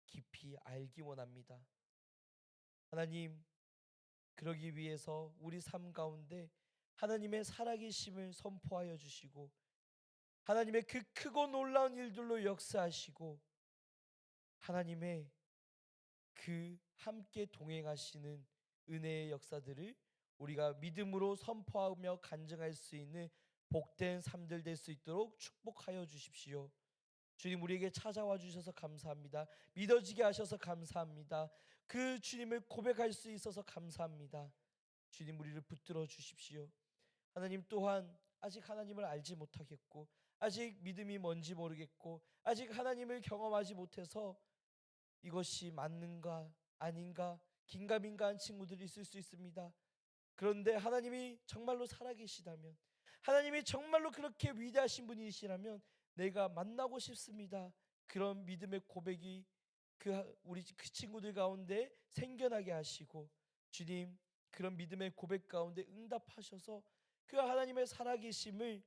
깊이 알기 원합니다. 하나님, 그러기 위해서 우리 삶 가운데 하나님의 살아계심을 선포하여 주시고 하나님의 그 크고 놀라운 일들로 역사하시고 하나님의 그 함께 동행하시는 은혜의 역사들을 우리가 믿음으로 선포하며 간증할 수 있는 복된 삶들 될 수 있도록 축복하여 주십시오. 주님, 우리에게 찾아와 주셔서 감사합니다. 믿어지게 하셔서 감사합니다. 그 주님을 고백할 수 있어서 감사합니다. 주님, 우리를 붙들어 주십시오. 하나님, 또한 아직 하나님을 알지 못하겠고 아직 믿음이 뭔지 모르겠고 아직 하나님을 경험하지 못해서 이것이 맞는가 아닌가 긴가민가한 친구들이 있을 수 있습니다. 그런데 하나님이 정말로 살아계시다면, 하나님이 정말로 그렇게 위대하신 분이시라면 내가 만나고 싶습니다. 그런 믿음의 고백이 우리 그 친구들 가운데 생겨나게 하시고 주님, 그런 믿음의 고백 가운데 응답하셔서 그 하나님의 살아계심을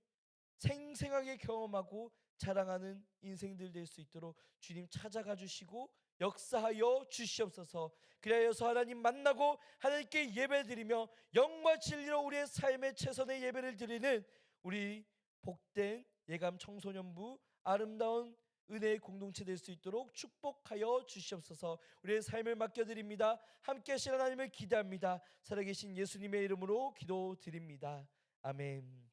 생생하게 경험하고 자랑하는 인생들 될 수 있도록 주님 찾아가 주시고 역사하여 주시옵소서. 그래서 하나님 만나고 하나님께 예배드리며 영과 진리로 우리의 삶의 최선의 예배를 드리는 우리 복된 예감 청소년부 아름다운 은혜의 공동체 될 수 있도록 축복하여 주시옵소서. 우리의 삶을 맡겨드립니다. 함께 하신 하나님을 기대합니다. 살아계신 예수님의 이름으로 기도드립니다. 아멘.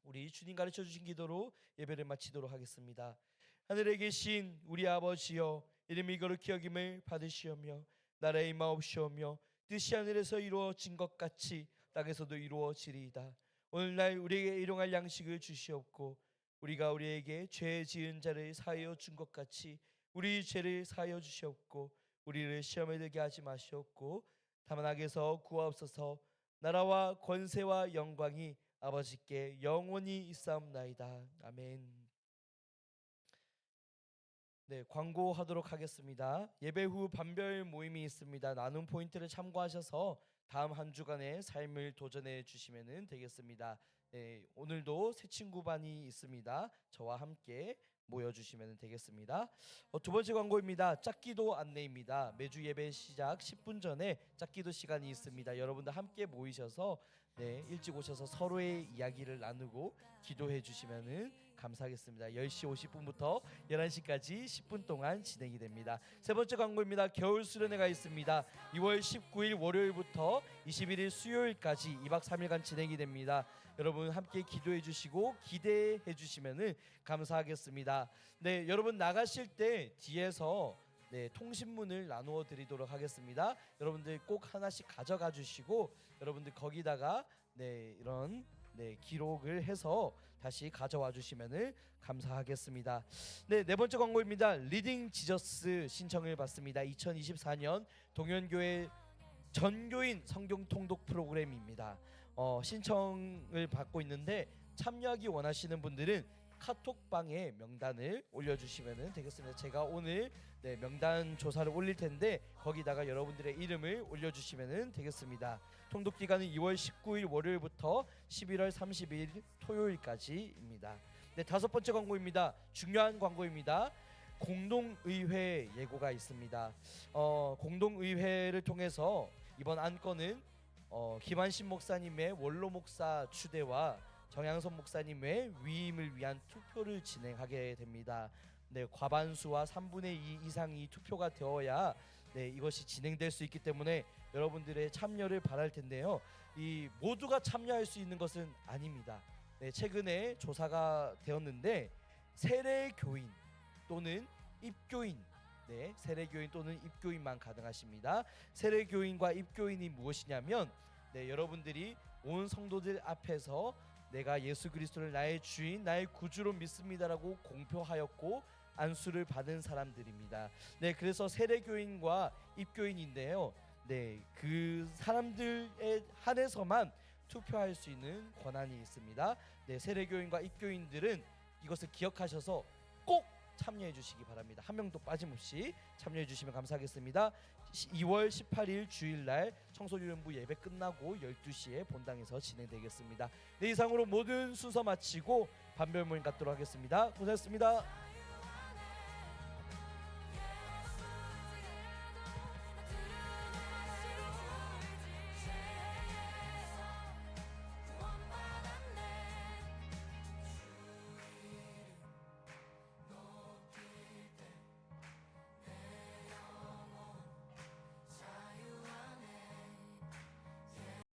우리 주님 가르쳐 주신 기도로 예배를 마치도록 하겠습니다. 하늘에 계신 우리 아버지여, 이름이 거룩히 여김을 받으시오며 나라의 임하옵시오며 뜻이 하늘에서 이루어진 것 같이 땅에서도 이루어지리이다. 오늘날 우리에게 일용할 양식을 주시옵고 우리가 우리에게 죄 지은 자를 사하여 준 것 같이 우리 죄를 사하여 주시옵고 우리를 시험에 들게 하지 마시옵고 다만 악에서 구하옵소서. 나라와 권세와 영광이 아버지께 영원히 있사옵나이다. 아멘. 네, 광고하도록 하겠습니다. 예배 후 반별 모임이 있습니다. 나눔 포인트를 참고하셔서 다음 한 주간의 삶을 도전해 주시면 되겠습니다. 네, 오늘도 새 친구 반이 있습니다. 저와 함께 모여주시면 되겠습니다. 두 번째 광고입니다. 짝기도 안내입니다. 매주 예배 시작 10분 전에 짝기도 시간이 있습니다. 여러분들 함께 모이셔서 일찍 오셔서 서로의 이야기를 나누고 기도해 주시면 감사하겠습니다. 10시 50분부터 11시까지 10분 동안 진행이 됩니다. 세 번째 광고입니다. 겨울 수련회가 있습니다. 2월 19일 월요일부터 21일 수요일까지 2박 3일간 진행이 됩니다. 여러분 함께 기도해 주시고 기대해 주시면은 감사하겠습니다. 네, 여러분 나가실 때 뒤에서 통신문을 나누어 드리도록 하겠습니다. 여러분들 꼭 하나씩 가져가 주시고 여러분들 거기다가 이런 기록을 해서 다시 가져와 주시면은 감사하겠습니다. 네 번째 광고입니다. 리딩 지저스 신청을 받습니다. 2024년 동현교회 전교인 성경 통독 프로그램입니다. 신청을 받고 있는데 참여하기 원하시는 분들은 카톡방에 명단을 올려주시면 되겠습니다. 제가 오늘 명단 조사를 올릴 텐데 거기다가 여러분들의 이름을 올려주시면 되겠습니다. 통독 기간은 2월 19일 월요일부터 11월 30일 토요일까지입니다. 다섯 번째 광고입니다. 중요한 광고입니다. 공동의회 예고가 있습니다. 공동의회를 통해서 이번 안건은 김한신 목사님의 원로 목사 추대와 정양선 목사님의 위임을 위한 투표를 진행하게 됩니다. 과반수와 3분의 2 이상이 투표가 되어야 이것이 진행될 수 있기 때문에 여러분들의 참여를 바랄 텐데요. 이 모두가 참여할 수 있는 것은 아닙니다. 최근에 조사가 되었는데 세례교인 또는 입교인 세례교인 또는 입교인만 가능하십니다. 세례교인과 입교인이 무엇이냐면 여러분들이 온 성도들 앞에서 내가 예수 그리스도를 나의 주인 나의 구주로 믿습니다라고 공표하였고 안수를 받은 사람들입니다. 그래서 세례교인과 입교인인데요. 그 사람들에 한해서만 투표할 수 있는 권한이 있습니다. 세례교인과 입교인들은 이것을 기억하셔서 꼭 참여해 주시기 바랍니다. 한 명도 빠짐없이 참여해 주시면 감사하겠습니다. 2월 18일 주일날 청소년부 예배 끝나고 12시에 본당에서 진행되겠습니다. 이상으로 모든 순서 마치고 반별 모임 갖도록 하겠습니다. 고생했습니다.